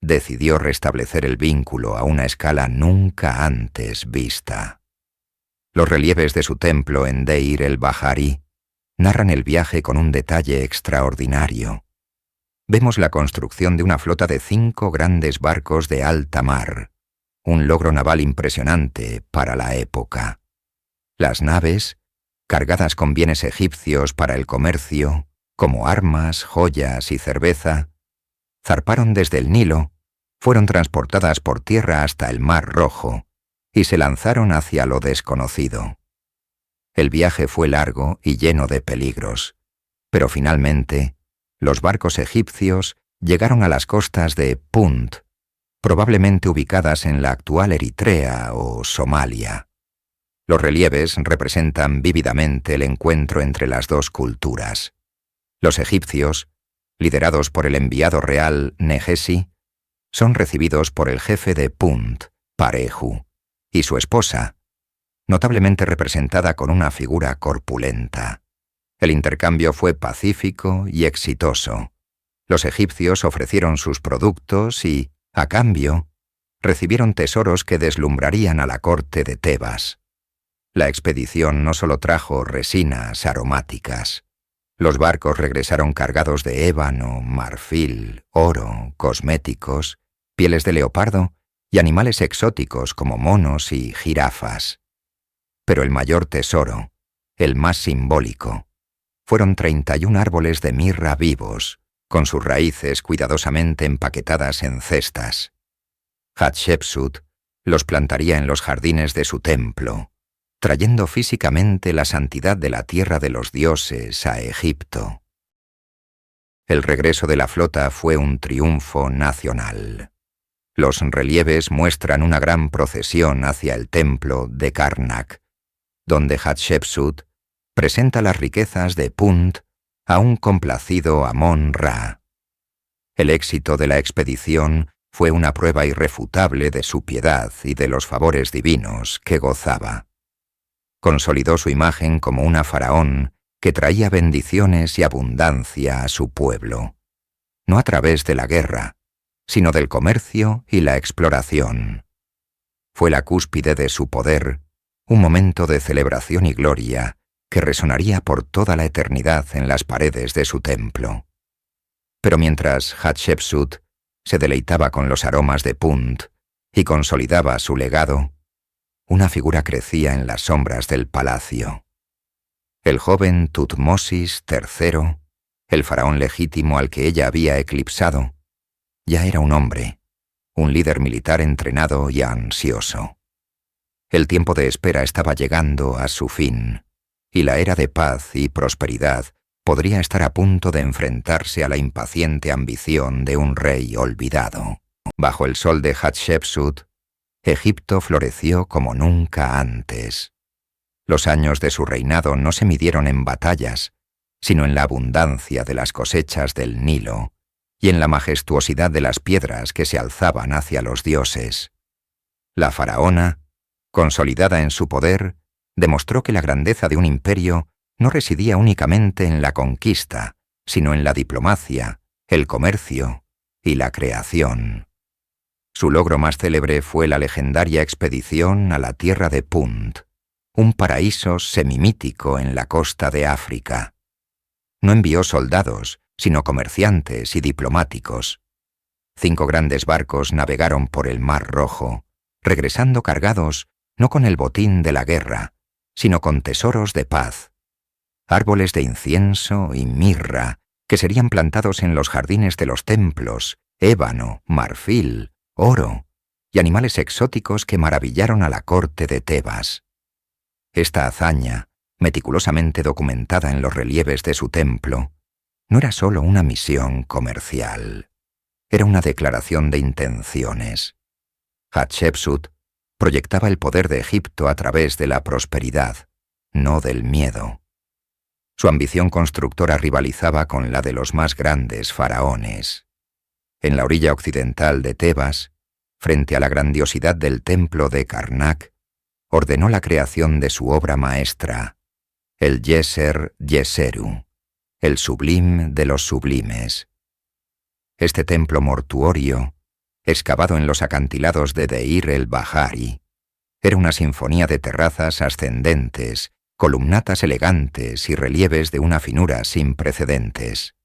S1: decidió restablecer el vínculo a una escala nunca antes vista. Los relieves de su templo en Deir el-Bahari narran el viaje con un detalle extraordinario. Vemos la construcción de una flota de 5 grandes barcos de alta mar, un logro naval impresionante para la época. Las naves, cargadas con bienes egipcios para el comercio, como armas, joyas y cerveza, zarparon desde el Nilo, fueron transportadas por tierra hasta el Mar Rojo y se lanzaron hacia lo desconocido. El viaje fue largo y lleno de peligros, pero finalmente los barcos egipcios llegaron a las costas de Punt, probablemente ubicadas en la actual Eritrea o Somalia. Los relieves representan vívidamente el encuentro entre las dos culturas. Los egipcios, liderados por el enviado real Negesi, son recibidos por el jefe de Punt, Parehu, y su esposa, notablemente representada con una figura corpulenta. El intercambio fue pacífico y exitoso. Los egipcios ofrecieron sus productos y, a cambio, recibieron tesoros que deslumbrarían a la corte de Tebas. La expedición no solo trajo resinas aromáticas. Los barcos regresaron cargados de ébano, marfil, oro, cosméticos, pieles de leopardo y animales exóticos como monos y jirafas. Pero el mayor tesoro, el más simbólico, fueron 31 árboles de mirra vivos, con sus raíces cuidadosamente empaquetadas en cestas. Hatshepsut los plantaría en los jardines de su templo, trayendo físicamente la santidad de la tierra de los dioses a Egipto. El regreso de la flota fue un triunfo nacional. Los relieves muestran una gran procesión hacia el templo de Karnak, donde Hatshepsut presenta las riquezas de Punt a un complacido Amón-Ra. El éxito de la expedición fue una prueba irrefutable de su piedad y de los favores divinos que gozaba. Consolidó su imagen como una faraón que traía bendiciones y abundancia a su pueblo, no a través de la guerra, sino del comercio y la exploración. Fue la cúspide de su poder, un momento de celebración y gloria que resonaría por toda la eternidad en las paredes de su templo. Pero mientras Hatshepsut se deleitaba con los aromas de Punt y consolidaba su legado, una figura crecía en las sombras del palacio. El joven Tutmosis III, el faraón legítimo al que ella había eclipsado, ya era un hombre, un líder militar entrenado y ansioso. El tiempo de espera estaba llegando a su fin, y la era de paz y prosperidad podría estar a punto de enfrentarse a la impaciente ambición de un rey olvidado. Bajo el sol de Hatshepsut, Egipto floreció como nunca antes. Los años de su reinado no se midieron en batallas, sino en la abundancia de las cosechas del Nilo y en la majestuosidad de las piedras que se alzaban hacia los dioses. La faraona, consolidada en su poder, demostró que la grandeza de un imperio no residía únicamente en la conquista, sino en la diplomacia, el comercio y la creación. Su logro más célebre fue la legendaria expedición a la tierra de Punt, un paraíso semimítico en la costa de África. No envió soldados, sino comerciantes y diplomáticos. 5 grandes barcos navegaron por el Mar Rojo, regresando cargados no con el botín de la guerra, sino con tesoros de paz, árboles de incienso y mirra que serían plantados en los jardines de los templos, ébano, marfil, oro y animales exóticos que maravillaron a la corte de Tebas. Esta hazaña, meticulosamente documentada en los relieves de su templo, no era solo una misión comercial, era una declaración de intenciones. Hatshepsut proyectaba el poder de Egipto a través de la prosperidad, no del miedo. Su ambición constructora rivalizaba con la de los más grandes faraones. En la orilla occidental de Tebas, frente a la grandiosidad del templo de Karnak, ordenó la creación de su obra maestra, el Yeser Yeseru, el sublim de los sublimes. Este templo mortuorio, excavado en los acantilados de Deir el-Bahari, era una sinfonía de terrazas ascendentes, columnatas elegantes y relieves de una finura sin precedentes.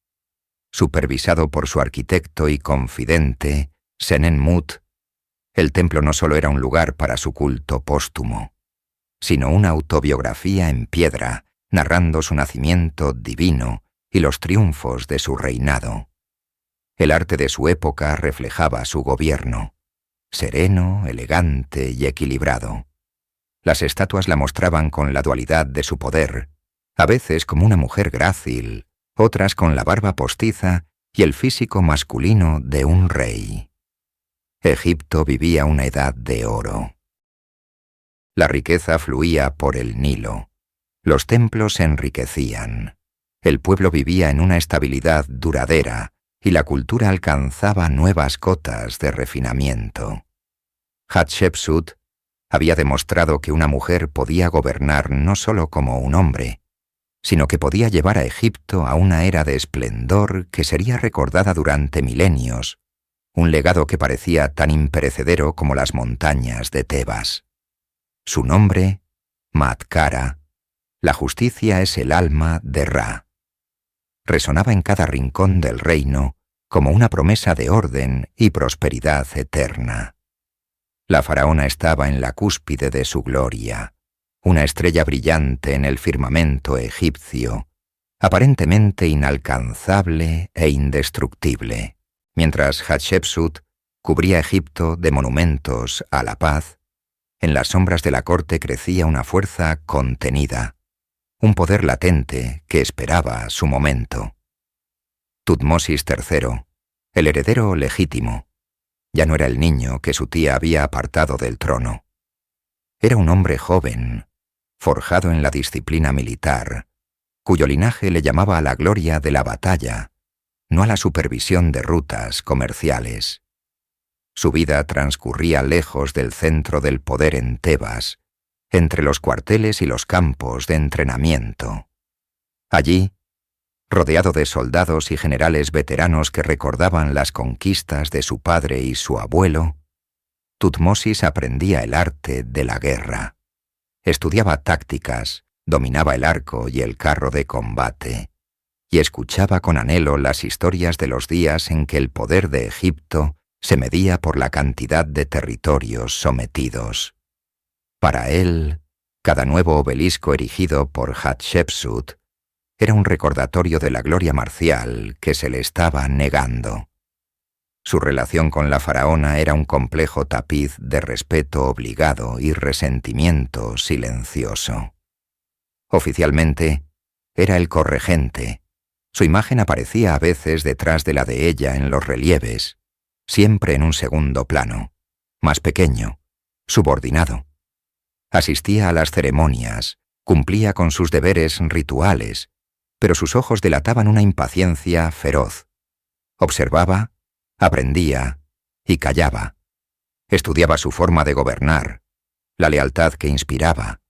S1: Supervisado por su arquitecto y confidente, Senenmut, el templo no solo era un lugar para su culto póstumo, sino una autobiografía en piedra, narrando su nacimiento divino y los triunfos de su reinado. El arte de su época reflejaba su gobierno, sereno, elegante y equilibrado. Las estatuas la mostraban con la dualidad de su poder, a veces como una mujer grácil, otras con la barba postiza y el físico masculino de un rey. Egipto vivía una edad de oro. La riqueza fluía por el Nilo. Los templos se enriquecían. El pueblo vivía en una estabilidad duradera y la cultura alcanzaba nuevas cotas de refinamiento. Hatshepsut había demostrado que una mujer podía gobernar no solo como un hombre, sino que podía llevar a Egipto a una era de esplendor que sería recordada durante milenios, un legado que parecía tan imperecedero como las montañas de Tebas. Su nombre, Matkara, la justicia es el alma de Ra. Resonaba en cada rincón del reino como una promesa de orden y prosperidad eterna. La faraona estaba en la cúspide de su gloria, una estrella brillante en el firmamento egipcio, aparentemente inalcanzable e indestructible. Mientras Hatshepsut cubría Egipto de monumentos a la paz, en las sombras de la corte crecía una fuerza contenida, un poder latente que esperaba su momento. Tutmosis III, el heredero legítimo, ya no era el niño que su tía había apartado del trono. Era un hombre joven, forjado en la disciplina militar, cuyo linaje le llamaba a la gloria de la batalla, no a la supervisión de rutas comerciales. Su vida transcurría lejos del centro del poder en Tebas, entre los cuarteles y los campos de entrenamiento. Allí, rodeado de soldados y generales veteranos que recordaban las conquistas de su padre y su abuelo, Tutmosis aprendía el arte de la guerra. Estudiaba tácticas, dominaba el arco y el carro de combate, y escuchaba con anhelo las historias de los días en que el poder de Egipto se medía por la cantidad de territorios sometidos. Para él, cada nuevo obelisco erigido por Hatshepsut era un recordatorio de la gloria marcial que se le estaba negando. Su relación con la faraona era un complejo tapiz de respeto obligado y resentimiento silencioso. Oficialmente, era el corregente. Su imagen aparecía a veces detrás de la de ella en los relieves, siempre en un segundo plano, más pequeño, subordinado. Asistía a las ceremonias, cumplía con sus deberes rituales, pero sus ojos delataban una impaciencia feroz. Observaba, aprendía y callaba. Estudiaba su forma de gobernar, la lealtad que inspiraba,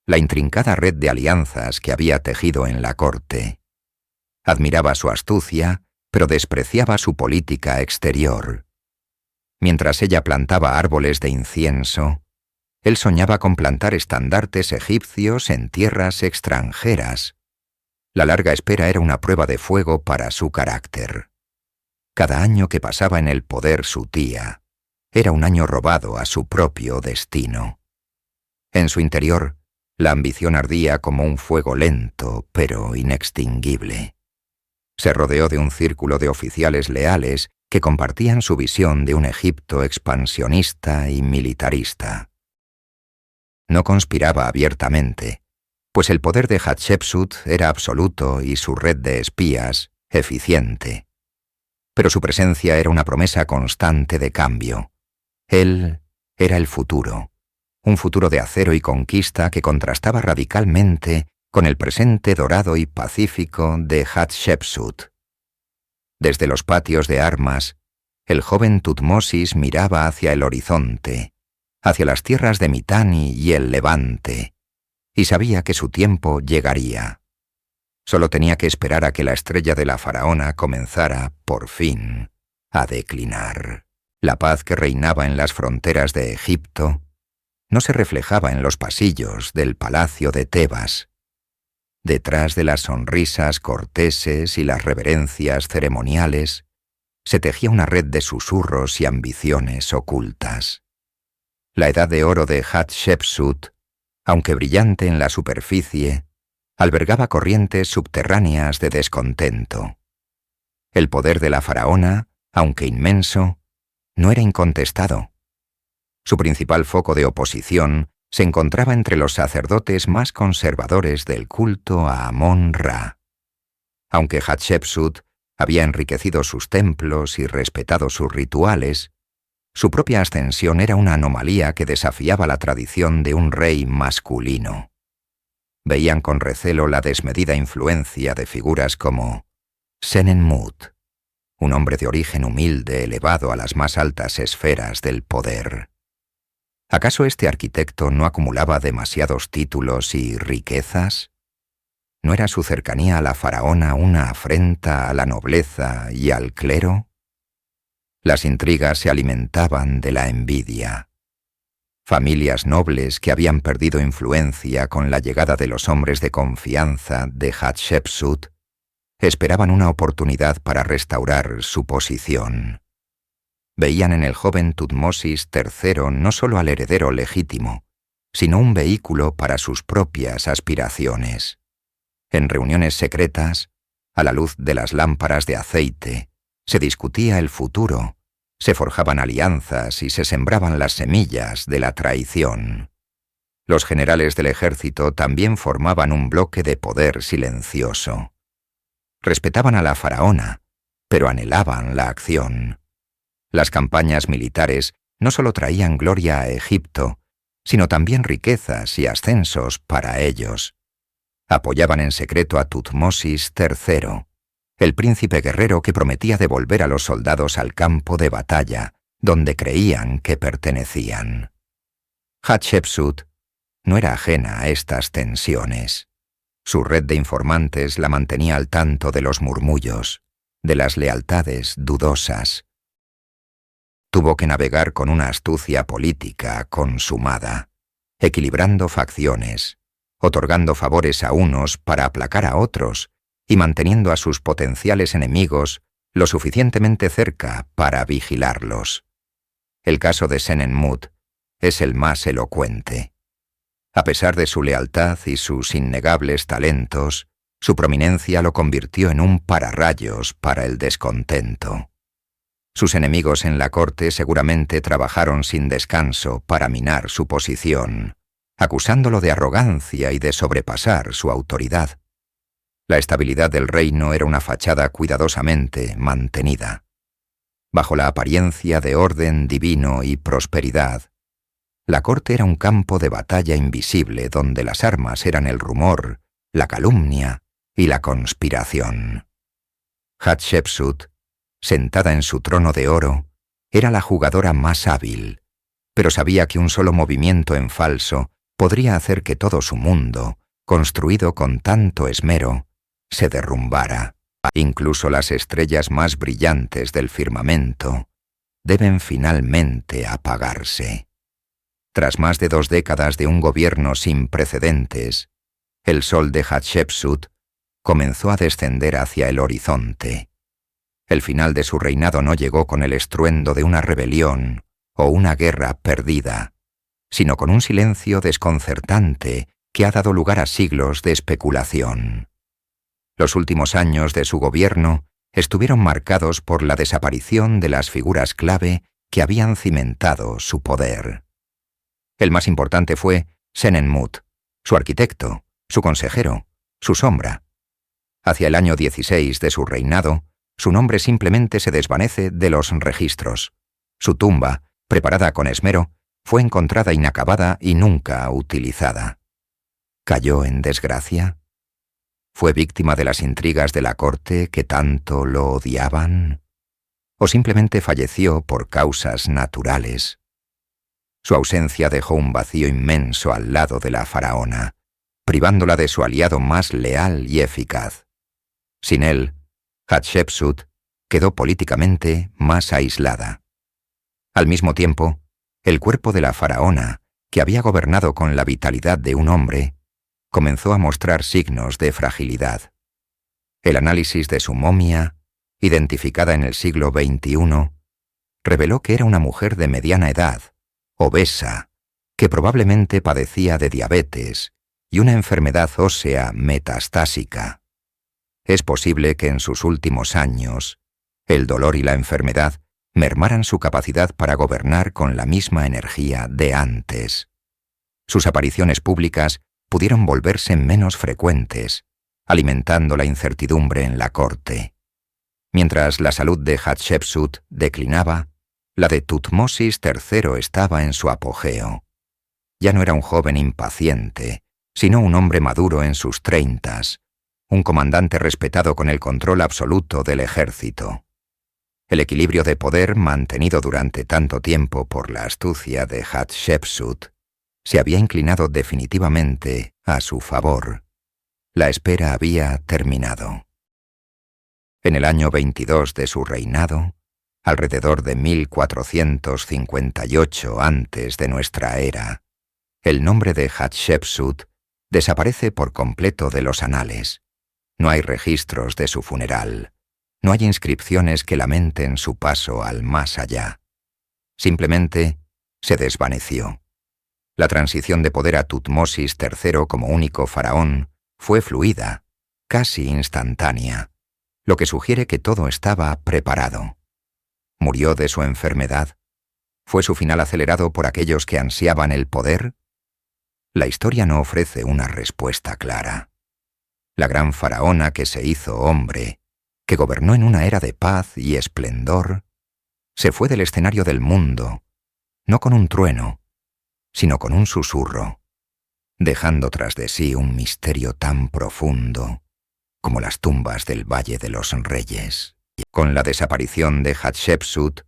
S1: la intrincada red de alianzas que había tejido en la corte. Admiraba su astucia, pero despreciaba su política exterior. Mientras ella plantaba árboles de incienso, él soñaba con plantar estandartes egipcios en tierras extranjeras. La larga espera era una prueba de fuego para su carácter. Cada año que pasaba en el poder su tía era un año robado a su propio destino. En su interior, la ambición ardía como un fuego lento, pero inextinguible. Se rodeó de un círculo de oficiales leales que compartían su visión de un Egipto expansionista y militarista. No conspiraba abiertamente, pues el poder de Hatshepsut era absoluto y su red de espías eficiente. Pero su presencia era una promesa constante de cambio. Él era el futuro, un futuro de acero y conquista que contrastaba radicalmente con el presente dorado y pacífico de Hatshepsut. Desde los patios de armas, el joven Tutmosis miraba hacia el horizonte, hacia las tierras de Mitanni y el Levante, y sabía que su tiempo llegaría. Solo tenía que esperar a que la estrella de la faraona comenzara, por fin, a declinar. La paz que reinaba en las fronteras de Egipto no se reflejaba en los pasillos del palacio de Tebas. Detrás de las sonrisas corteses y las reverencias ceremoniales, se tejía una red de susurros y ambiciones ocultas. La edad de oro de Hatshepsut aunque brillante en la superficie, albergaba corrientes subterráneas de descontento. El poder de la faraona, aunque inmenso, no era incontestado. Su principal foco de oposición se encontraba entre los sacerdotes más conservadores del culto a Amón-Ra. Aunque Hatshepsut había enriquecido sus templos y respetado sus rituales, su propia ascensión era una anomalía que desafiaba la tradición de un rey masculino. Veían con recelo la desmedida influencia de figuras como Senenmut, un hombre de origen humilde elevado a las más altas esferas del poder. ¿Acaso este arquitecto no acumulaba demasiados títulos y riquezas? ¿No era su cercanía a la faraona una afrenta a la nobleza y al clero? Las intrigas se alimentaban de la envidia. Familias nobles que habían perdido influencia con la llegada de los hombres de confianza de Hatshepsut esperaban una oportunidad para restaurar su posición. Veían en el joven Tutmosis III no solo al heredero legítimo, sino un vehículo para sus propias aspiraciones. En reuniones secretas, a la luz de las lámparas de aceite, se discutía el futuro, se forjaban alianzas y se sembraban las semillas de la traición. Los generales del ejército también formaban un bloque de poder silencioso. Respetaban a la faraona, pero anhelaban la acción. Las campañas militares no solo traían gloria a Egipto, sino también riquezas y ascensos para ellos. Apoyaban en secreto a Tutmosis III, el príncipe guerrero que prometía devolver a los soldados al campo de batalla, donde creían que pertenecían. Hatshepsut no era ajena a estas tensiones. Su red de informantes la mantenía al tanto de los murmullos, de las lealtades dudosas. Tuvo que navegar con una astucia política consumada, equilibrando facciones, otorgando favores a unos para aplacar a otros y manteniendo a sus potenciales enemigos lo suficientemente cerca para vigilarlos. El caso de Senenmut es el más elocuente. A pesar de su lealtad y sus innegables talentos, su prominencia lo convirtió en un pararrayos para el descontento. Sus enemigos en la corte seguramente trabajaron sin descanso para minar su posición, acusándolo de arrogancia y de sobrepasar su autoridad. La estabilidad del reino era una fachada cuidadosamente mantenida. Bajo la apariencia de orden divino y prosperidad, la corte era un campo de batalla invisible donde las armas eran el rumor, la calumnia y la conspiración. Hatshepsut, sentada en su trono de oro, era la jugadora más hábil, pero sabía que un solo movimiento en falso podría hacer que todo su mundo, construido con tanto esmero, se derrumbara. Incluso las estrellas más brillantes del firmamento deben finalmente apagarse. Tras más de 2 décadas de un gobierno sin precedentes, el sol de Hatshepsut comenzó a descender hacia el horizonte. El final de su reinado no llegó con el estruendo de una rebelión o una guerra perdida, sino con un silencio desconcertante que ha dado lugar a siglos de especulación. Los últimos años de su gobierno estuvieron marcados por la desaparición de las figuras clave que habían cimentado su poder. El más importante fue Senenmut, su arquitecto, su consejero, su sombra. Hacia el año 16 de su reinado, su nombre simplemente se desvanece de los registros. Su tumba, preparada con esmero, fue encontrada inacabada y nunca utilizada. ¿Cayó en desgracia? ¿Fue víctima de las intrigas de la corte que tanto lo odiaban? ¿O simplemente falleció por causas naturales? Su ausencia dejó un vacío inmenso al lado de la faraona, privándola de su aliado más leal y eficaz. Sin él, Hatshepsut quedó políticamente más aislada. Al mismo tiempo, el cuerpo de la faraona, que había gobernado con la vitalidad de un hombre, comenzó a mostrar signos de fragilidad. El análisis de su momia, identificada en el siglo XXI, reveló que era una mujer de mediana edad, obesa, que probablemente padecía de diabetes y una enfermedad ósea metastásica. Es posible que en sus últimos años el dolor y la enfermedad mermaran su capacidad para gobernar con la misma energía de antes. Sus apariciones públicas pudieron volverse menos frecuentes, alimentando la incertidumbre en la corte. Mientras la salud de Hatshepsut declinaba, la de Tutmosis III estaba en su apogeo. Ya no era un joven impaciente, sino un hombre maduro en sus 30s, un comandante respetado con el control absoluto del ejército. El equilibrio de poder mantenido durante tanto tiempo por la astucia de Hatshepsut se había inclinado definitivamente a su favor. La espera había terminado. En el año 22 de su reinado, alrededor de 1458 antes de nuestra era, el nombre de Hatshepsut desaparece por completo de los anales. No hay registros de su funeral. No hay inscripciones que lamenten su paso al más allá. Simplemente se desvaneció. La transición de poder a Tutmosis III como único faraón fue fluida, casi instantánea, lo que sugiere que todo estaba preparado. ¿Murió de su enfermedad? ¿Fue su final acelerado por aquellos que ansiaban el poder? La historia no ofrece una respuesta clara. La gran faraona que se hizo hombre, que gobernó en una era de paz y esplendor, se fue del escenario del mundo, no con un trueno, sino con un susurro, dejando tras de sí un misterio tan profundo como las tumbas del Valle de los Reyes. Con la desaparición de Hatshepsut,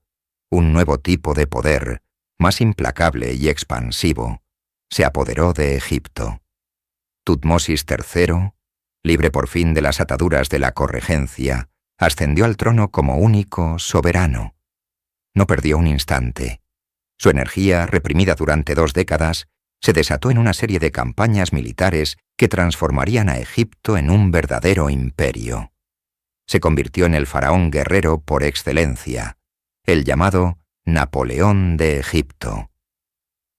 S1: un nuevo tipo de poder, más implacable y expansivo, se apoderó de Egipto. Tutmosis III, libre por fin de las ataduras de la corregencia, ascendió al trono como único soberano. No perdió un instante. Su energía, reprimida durante 2 décadas, se desató en una serie de campañas militares que transformarían a Egipto en un verdadero imperio. Se convirtió en el faraón guerrero por excelencia, el llamado Napoleón de Egipto.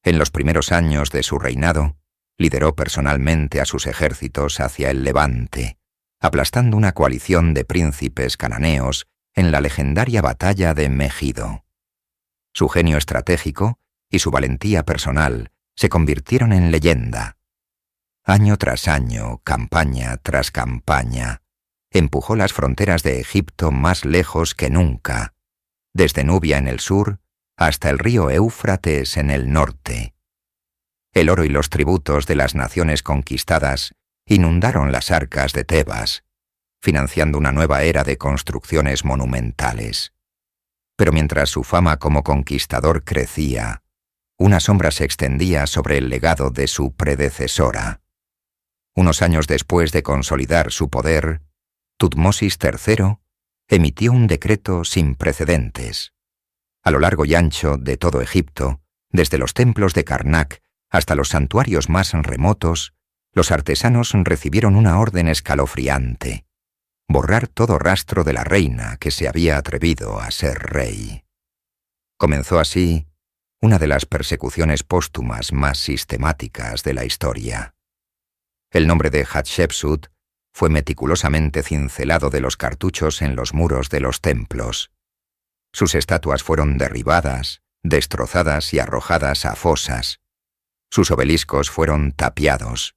S1: En los primeros años de su reinado, lideró personalmente a sus ejércitos hacia el Levante, aplastando una coalición de príncipes cananeos en la legendaria batalla de Megido. Su genio estratégico y su valentía personal se convirtieron en leyenda. Año tras año, campaña tras campaña, empujó las fronteras de Egipto más lejos que nunca, desde Nubia en el sur hasta el río Éufrates en el norte. El oro y los tributos de las naciones conquistadas inundaron las arcas de Tebas, financiando una nueva era de construcciones monumentales. Pero mientras su fama como conquistador crecía, una sombra se extendía sobre el legado de su predecesora. Unos años después de consolidar su poder, Tutmosis III emitió un decreto sin precedentes. A lo largo y ancho de todo Egipto, desde los templos de Karnak hasta los santuarios más remotos, los artesanos recibieron una orden escalofriante: borrar todo rastro de la reina que se había atrevido a ser rey. Comenzó así una de las persecuciones póstumas más sistemáticas de la historia. El nombre de Hatshepsut fue meticulosamente cincelado de los cartuchos en los muros de los templos. Sus estatuas fueron derribadas, destrozadas y arrojadas a fosas. Sus obeliscos fueron tapiados.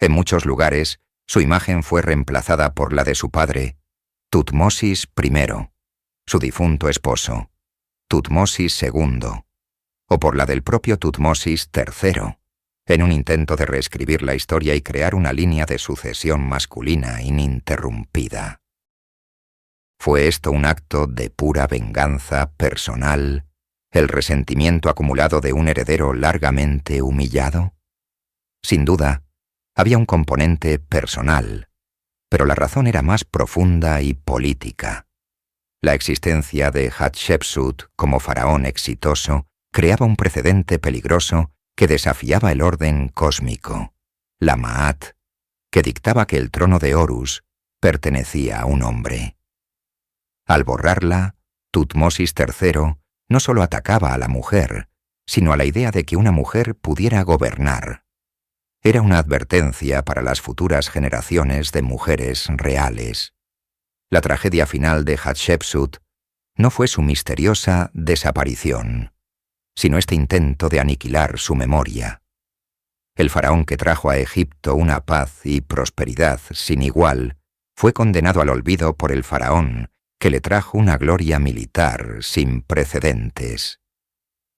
S1: En muchos lugares, su imagen fue reemplazada por la de su padre, Tutmosis I, su difunto esposo, Tutmosis II, o por la del propio Tutmosis III, en un intento de reescribir la historia y crear una línea de sucesión masculina ininterrumpida. ¿Fue esto un acto de pura venganza personal, el resentimiento acumulado de un heredero largamente humillado? Sin duda, había un componente personal, pero la razón era más profunda y política. La existencia de Hatshepsut como faraón exitoso creaba un precedente peligroso que desafiaba el orden cósmico, la Ma'at, que dictaba que el trono de Horus pertenecía a un hombre. Al borrarla, Tutmosis III no solo atacaba a la mujer, sino a la idea de que una mujer pudiera gobernar. Era una advertencia para las futuras generaciones de mujeres reales. La tragedia final de Hatshepsut no fue su misteriosa desaparición, sino este intento de aniquilar su memoria. El faraón que trajo a Egipto una paz y prosperidad sin igual fue condenado al olvido por el faraón que le trajo una gloria militar sin precedentes.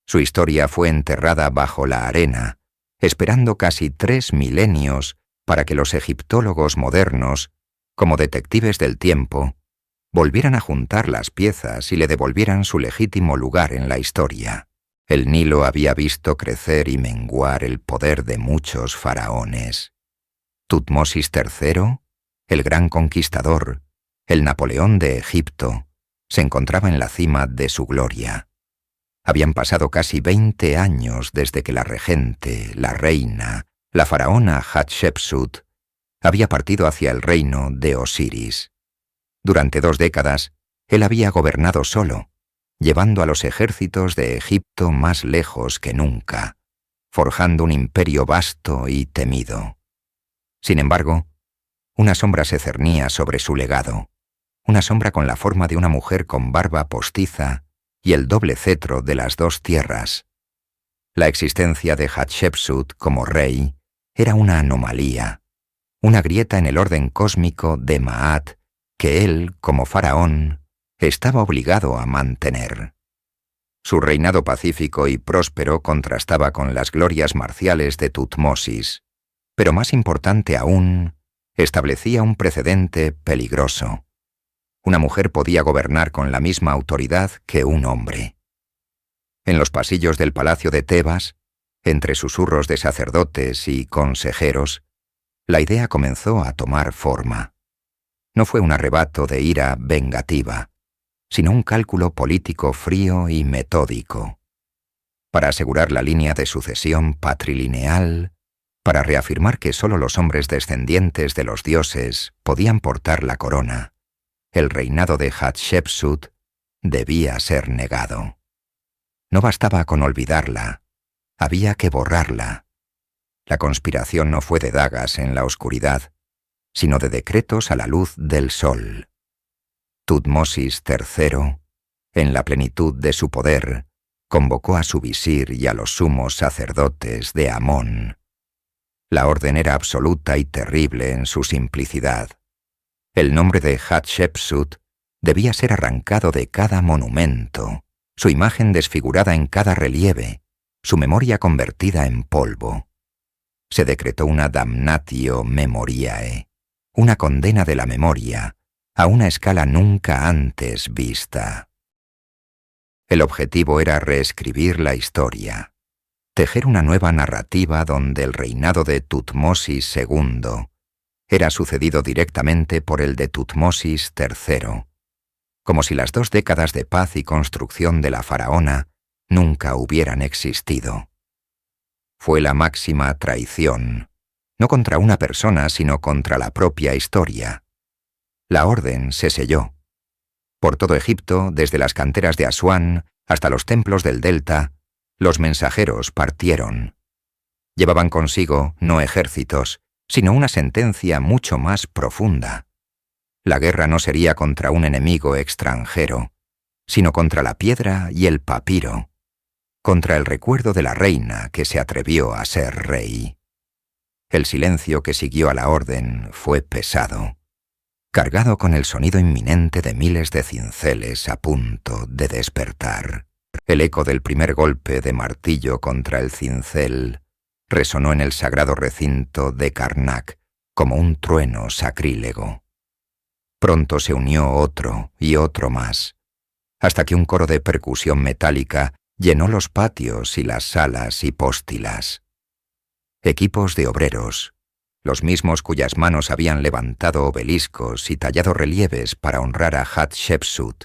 S1: Su historia fue enterrada bajo la arena, esperando casi 3 milenios para que los egiptólogos modernos, como detectives del tiempo, volvieran a juntar las piezas y le devolvieran su legítimo lugar en la historia. El Nilo había visto crecer y menguar el poder de muchos faraones. Tutmosis III, el gran conquistador, el Napoleón de Egipto, se encontraba en la cima de su gloria. Habían pasado casi 20 años desde que la regente, la reina, la faraona Hatshepsut, había partido hacia el reino de Osiris. Durante 2 décadas, él había gobernado solo, llevando a los ejércitos de Egipto más lejos que nunca, forjando un imperio vasto y temido. Sin embargo, una sombra se cernía sobre su legado, una sombra con la forma de una mujer con barba postiza y el doble cetro de las 2 tierras. La existencia de Hatshepsut como rey era una anomalía, una grieta en el orden cósmico de Maat que él, como faraón, estaba obligado a mantener. Su reinado pacífico y próspero contrastaba con las glorias marciales de Tutmosis, pero más importante aún, establecía un precedente peligroso. Una mujer podía gobernar con la misma autoridad que un hombre. En los pasillos del palacio de Tebas, entre susurros de sacerdotes y consejeros, la idea comenzó a tomar forma. No fue un arrebato de ira vengativa, sino un cálculo político frío y metódico. Para asegurar la línea de sucesión patrilineal, para reafirmar que sólo los hombres descendientes de los dioses podían portar la corona, el reinado de Hatshepsut debía ser negado. No bastaba con olvidarla, había que borrarla. La conspiración no fue de dagas en la oscuridad, sino de decretos a la luz del sol. Tutmosis III, en la plenitud de su poder, convocó a su visir y a los sumos sacerdotes de Amón. La orden era absoluta y terrible en su simplicidad. El nombre de Hatshepsut debía ser arrancado de cada monumento, su imagen desfigurada en cada relieve, su memoria convertida en polvo. Se decretó una damnatio memoriae, una condena de la memoria, a una escala nunca antes vista. El objetivo era reescribir la historia, tejer una nueva narrativa donde el reinado de Tutmosis II era sucedido directamente por el de Tutmosis III, como si las 2 décadas de paz y construcción de la faraona nunca hubieran existido. Fue la máxima traición, no contra una persona, sino contra la propia historia. La orden se selló. Por todo Egipto, desde las canteras de Asuán hasta los templos del delta, los mensajeros partieron. Llevaban consigo no ejércitos, sino una sentencia mucho más profunda. La guerra no sería contra un enemigo extranjero, sino contra la piedra y el papiro, contra el recuerdo de la reina que se atrevió a ser rey. El silencio que siguió a la orden fue pesado, cargado con el sonido inminente de miles de cinceles a punto de despertar. El eco del primer golpe de martillo contra el cincel resonó en el sagrado recinto de Karnak como un trueno sacrílego. Pronto se unió otro y otro más, hasta que un coro de percusión metálica llenó los patios y las salas hipóstilas. Equipos de obreros, los mismos cuyas manos habían levantado obeliscos y tallado relieves para honrar a Hatshepsut,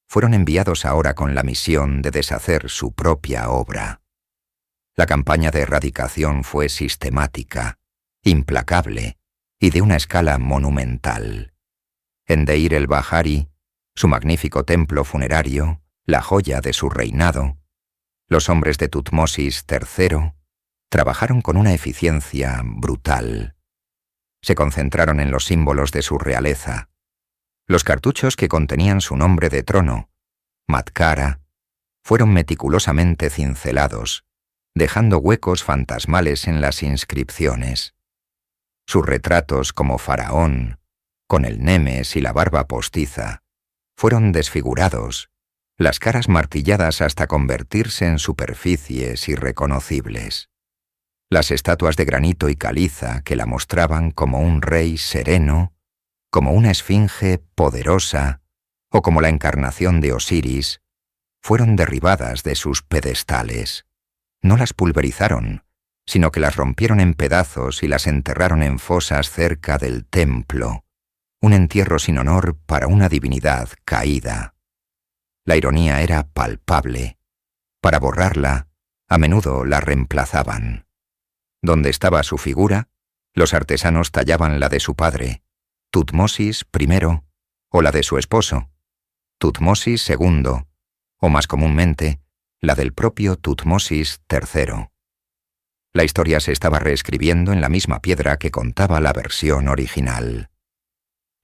S1: fueron enviados ahora con la misión de deshacer su propia obra. La campaña de erradicación fue sistemática, implacable y de una escala monumental. En Deir el-Bahari, su magnífico templo funerario, la joya de su reinado, Los hombres de Tutmosis III trabajaron con una eficiencia brutal. Se concentraron en los símbolos de su realeza. Los cartuchos que contenían su nombre de trono, Matkara, fueron meticulosamente cincelados, dejando huecos fantasmales en las inscripciones. Sus retratos como faraón, con el nemes y la barba postiza, fueron desfigurados, las caras martilladas hasta convertirse en superficies irreconocibles. Las estatuas de granito y caliza que la mostraban como un rey sereno, como una esfinge poderosa o como la encarnación de Osiris, fueron derribadas de sus pedestales. No las pulverizaron, sino que las rompieron en pedazos y las enterraron en fosas cerca del templo, un entierro sin honor para una divinidad caída. La ironía era palpable. Para borrarla, a menudo la reemplazaban. Donde estaba su figura, los artesanos tallaban la de su padre, Tutmosis I, o la de su esposo, Tutmosis II, o más comúnmente, la del propio Tutmosis III. La historia se estaba reescribiendo en la misma piedra que contaba la versión original.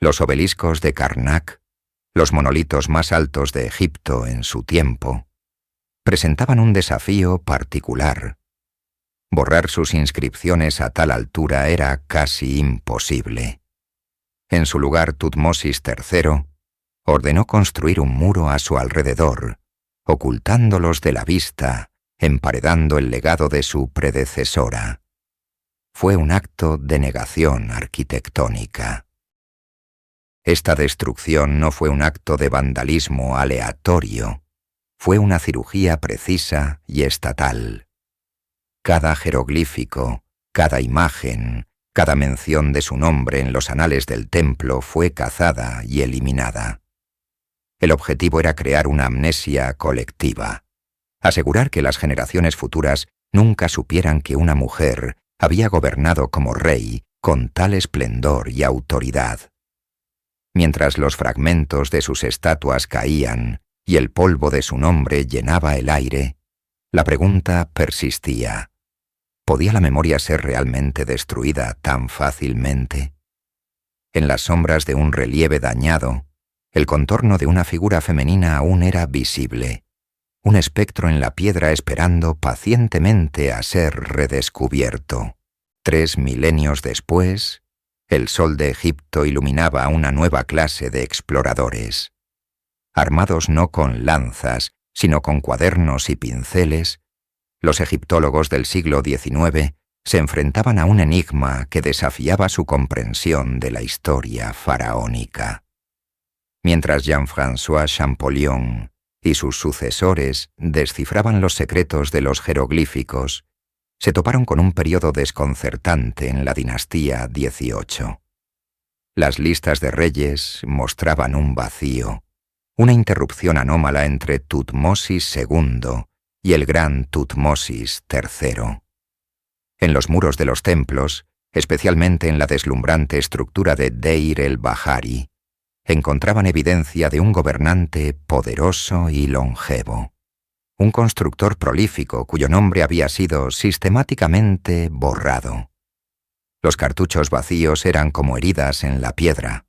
S1: Los obeliscos de Karnak, los monolitos más altos de Egipto en su tiempo, presentaban un desafío particular. Borrar sus inscripciones a tal altura era casi imposible. En su lugar, Tutmosis III ordenó construir un muro a su alrededor, ocultándolos de la vista, emparedando el legado de su predecesora. Fue un acto de negación arquitectónica. Esta destrucción no fue un acto de vandalismo aleatorio, fue una cirugía precisa y estatal. Cada jeroglífico, cada imagen, cada mención de su nombre en los anales del templo fue cazada y eliminada. El objetivo era crear una amnesia colectiva, asegurar que las generaciones futuras nunca supieran que una mujer había gobernado como rey con tal esplendor y autoridad. Mientras los fragmentos de sus estatuas caían y el polvo de su nombre llenaba el aire, la pregunta persistía. ¿Podía la memoria ser realmente destruida tan fácilmente? En las sombras de un relieve dañado, el contorno de una figura femenina aún era visible, un espectro en la piedra esperando pacientemente a ser redescubierto. 3 milenios después, el sol de Egipto iluminaba a una nueva clase de exploradores. Armados no con lanzas, sino con cuadernos y pinceles, los egiptólogos del siglo XIX se enfrentaban a un enigma que desafiaba su comprensión de la historia faraónica. Mientras Jean-François Champollion y sus sucesores descifraban los secretos de los jeroglíficos, se toparon con un periodo desconcertante en la dinastía XVIII. Las listas de reyes mostraban un vacío, una interrupción anómala entre Tutmosis II y el gran Tutmosis III. En los muros de los templos, especialmente en la deslumbrante estructura de Deir el-Bahari, encontraban evidencia de un gobernante poderoso y longevo, un constructor prolífico cuyo nombre había sido sistemáticamente borrado. Los cartuchos vacíos eran como heridas en la piedra,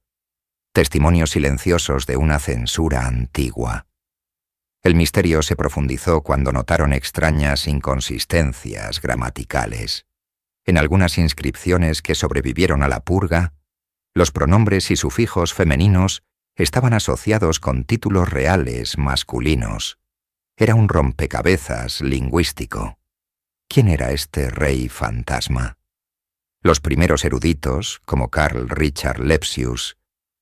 S1: testimonios silenciosos de una censura antigua. El misterio se profundizó cuando notaron extrañas inconsistencias gramaticales. En algunas inscripciones que sobrevivieron a la purga, los pronombres y sufijos femeninos estaban asociados con títulos reales masculinos. Era un rompecabezas lingüístico. ¿Quién era este rey fantasma? Los primeros eruditos, como Carl Richard Lepsius,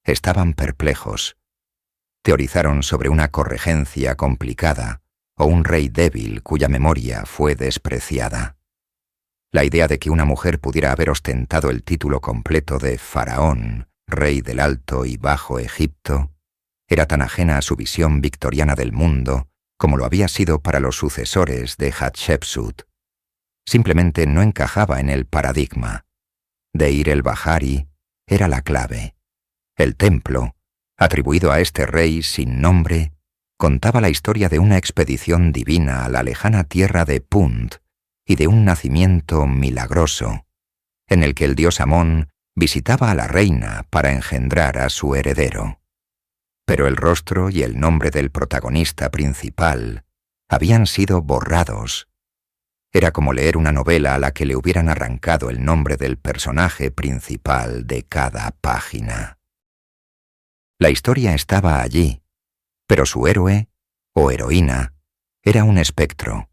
S1: estaban perplejos. Teorizaron sobre una corregencia complicada o un rey débil cuya memoria fue despreciada. La idea de que una mujer pudiera haber ostentado el título completo de faraón, rey del Alto y Bajo Egipto, era tan ajena a su visión victoriana del mundo como lo había sido para los sucesores de Hatshepsut. Simplemente no encajaba en el paradigma. Deir el-Bahari era la clave. El templo, atribuido a este rey sin nombre, contaba la historia de una expedición divina a la lejana tierra de Punt y de un nacimiento milagroso, en el que el dios Amón visitaba a la reina para engendrar a su heredero. Pero el rostro y el nombre del protagonista principal habían sido borrados. Era como leer una novela a la que le hubieran arrancado el nombre del personaje principal de cada página. La historia estaba allí, pero su héroe, o heroína, era un espectro.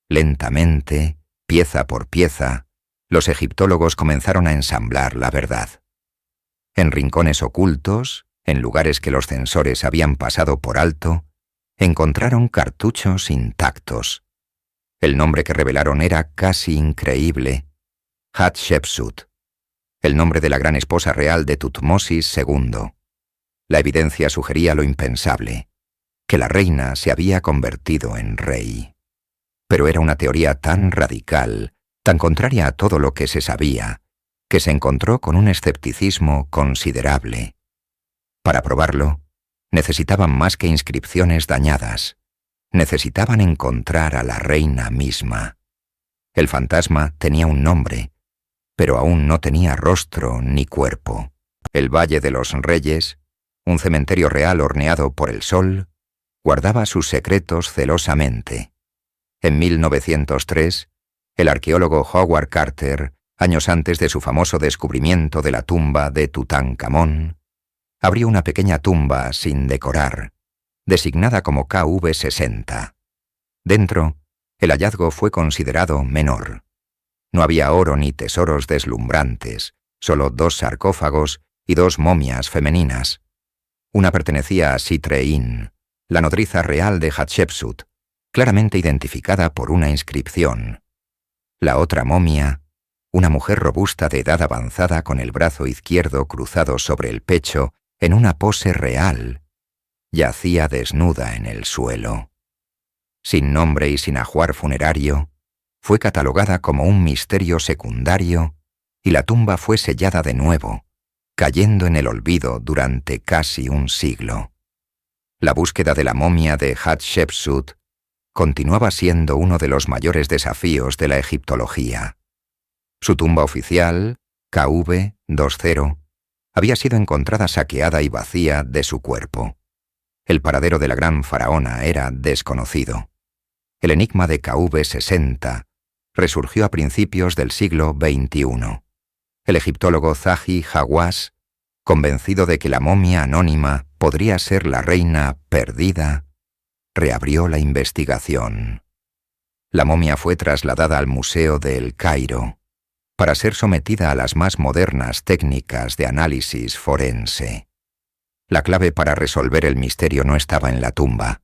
S1: Lentamente, pieza por pieza, los egiptólogos comenzaron a ensamblar la verdad. En rincones ocultos, en lugares que los censores habían pasado por alto, encontraron cartuchos intactos. El nombre que revelaron era casi increíble: Hatshepsut, el nombre de la gran esposa real de Tutmosis II. La evidencia sugería lo impensable, que la reina se había convertido en rey. Pero era una teoría tan radical, tan contraria a todo lo que se sabía, que se encontró con un escepticismo considerable. Para probarlo, necesitaban más que inscripciones dañadas. Necesitaban encontrar a la reina misma. El fantasma tenía un nombre, pero aún no tenía rostro ni cuerpo. El Valle de los Reyes, un cementerio real horneado por el sol, guardaba sus secretos celosamente. En 1903, el arqueólogo Howard Carter, años antes de su famoso descubrimiento de la tumba de Tutankamón, abrió una pequeña tumba sin decorar, designada como KV60. Dentro, el hallazgo fue considerado menor. No había oro ni tesoros deslumbrantes, solo 2 sarcófagos y 2 momias femeninas. Una pertenecía a Sitre-In, la nodriza real de Hatshepsut, claramente identificada por una inscripción. La otra momia, una mujer robusta de edad avanzada con el brazo izquierdo cruzado sobre el pecho en una pose real, yacía desnuda en el suelo. Sin nombre y sin ajuar funerario, fue catalogada como un misterio secundario y la tumba fue sellada de nuevo, cayendo en el olvido durante casi un siglo. La búsqueda de la momia de Hatshepsut continuaba siendo uno de los mayores desafíos de la egiptología. Su tumba oficial, KV20, había sido encontrada saqueada y vacía de su cuerpo. El paradero de la gran faraona era desconocido. El enigma de KV60 resurgió a principios del siglo XXI. El egiptólogo Zahi Hawass, convencido de que la momia anónima podría ser la reina perdida, reabrió la investigación. La momia fue trasladada al Museo de El Cairo para ser sometida a las más modernas técnicas de análisis forense. La clave para resolver el misterio no estaba en la tumba,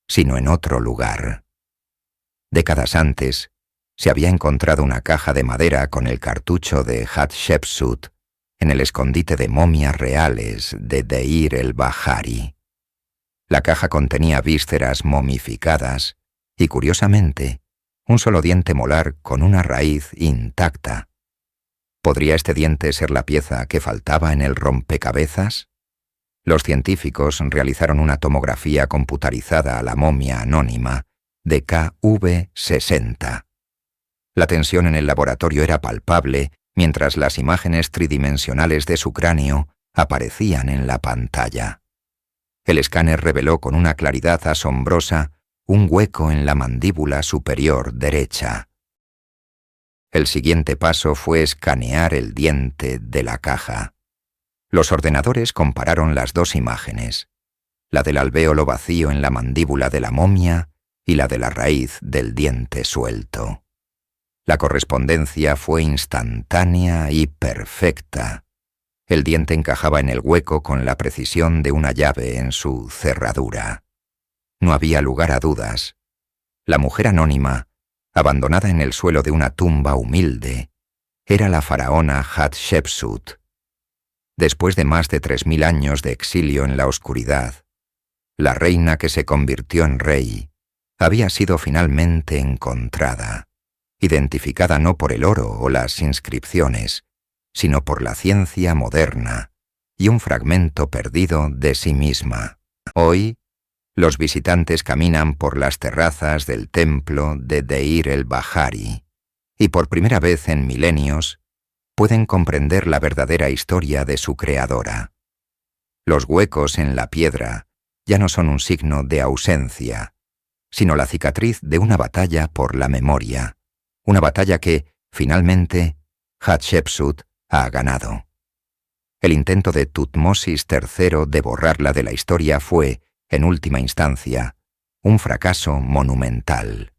S1: sino en otro lugar. Décadas antes, se había encontrado una caja de madera con el cartucho de Hatshepsut en el escondite de momias reales de Deir el-Bahari. La caja contenía vísceras momificadas y, curiosamente, un solo diente molar con una raíz intacta. ¿Podría este diente ser la pieza que faltaba en el rompecabezas? Los científicos realizaron una tomografía computarizada a la momia anónima de KV60. La tensión en el laboratorio era palpable mientras las imágenes tridimensionales de su cráneo aparecían en la pantalla. El escáner reveló con una claridad asombrosa un hueco en la mandíbula superior derecha. El siguiente paso fue escanear el diente de la caja. Los ordenadores compararon las 2 imágenes, la del alvéolo vacío en la mandíbula de la momia y la de la raíz del diente suelto. La correspondencia fue instantánea y perfecta. El diente encajaba en el hueco con la precisión de una llave en su cerradura. No había lugar a dudas. La mujer anónima, abandonada en el suelo de una tumba humilde, era la faraona Hatshepsut. Después de más de 3000 años de exilio en la oscuridad, la reina que se convirtió en rey había sido finalmente encontrada, identificada no por el oro o las inscripciones, sino por la ciencia moderna y un fragmento perdido de sí misma. Hoy, Los visitantes caminan por las terrazas del templo de Deir el-Bahari y por primera vez en milenios pueden comprender la verdadera historia de su creadora. Los huecos en la piedra ya no son un signo de ausencia, sino la cicatriz de una batalla por la memoria, una batalla que, finalmente, Hatshepsut ha ganado. El intento de Tutmosis III de borrarla de la historia fue, en última instancia, un fracaso monumental.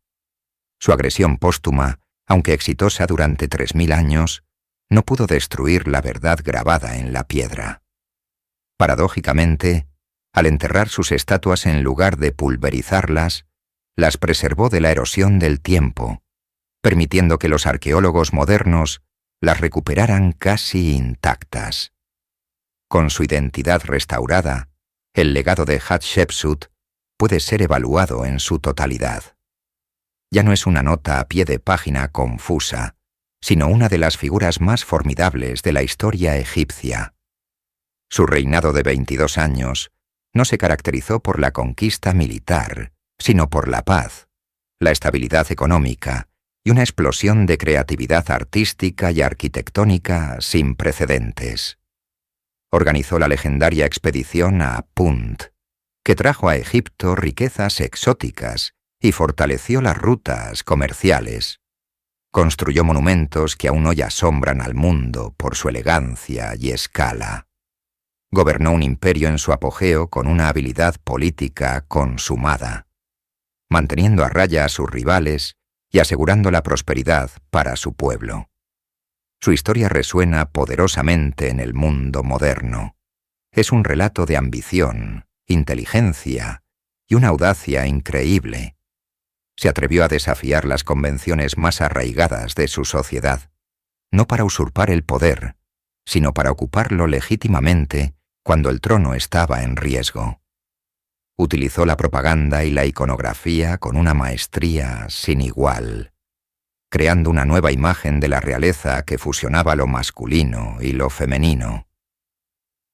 S1: Su agresión póstuma, aunque exitosa durante 3000 años, no pudo destruir la verdad grabada en la piedra. Paradójicamente, al enterrar sus estatuas en lugar de pulverizarlas, las preservó de la erosión del tiempo, permitiendo que los arqueólogos modernos las recuperaran casi intactas. Con su identidad restaurada, el legado de Hatshepsut puede ser evaluado en su totalidad. Ya no es una nota a pie de página confusa, sino una de las figuras más formidables de la historia egipcia. Su reinado de 22 años no se caracterizó por la conquista militar, sino por la paz, la estabilidad económica y una explosión de creatividad artística y arquitectónica sin precedentes. Organizó la legendaria expedición a Punt, que trajo a Egipto riquezas exóticas y fortaleció las rutas comerciales. Construyó monumentos que aún hoy asombran al mundo por su elegancia y escala. Gobernó un imperio en su apogeo con una habilidad política consumada, manteniendo a raya a sus rivales y asegurando la prosperidad para su pueblo. Su historia resuena poderosamente en el mundo moderno. Es un relato de ambición, inteligencia y una audacia increíble. Se atrevió a desafiar las convenciones más arraigadas de su sociedad, no para usurpar el poder, sino para ocuparlo legítimamente cuando el trono estaba en riesgo. Utilizó la propaganda y la iconografía con una maestría sin igual, creando una nueva imagen de la realeza que fusionaba lo masculino y lo femenino.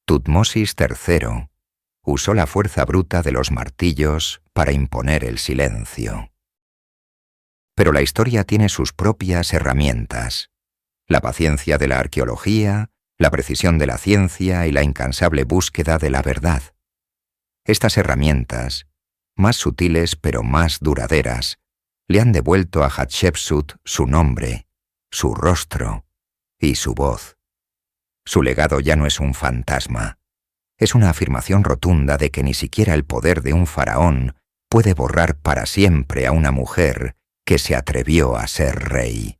S1: Tutmosis III usó la fuerza bruta de los martillos para imponer el silencio. Pero la historia tiene sus propias herramientas: la paciencia de la arqueología, la precisión de la ciencia y la incansable búsqueda de la verdad. Estas herramientas, más sutiles pero más duraderas, le han devuelto a Hatshepsut su nombre, su rostro y su voz. Su legado ya no es un fantasma, es una afirmación rotunda de que ni siquiera el poder de un faraón puede borrar para siempre a una mujer que se atrevió a ser rey.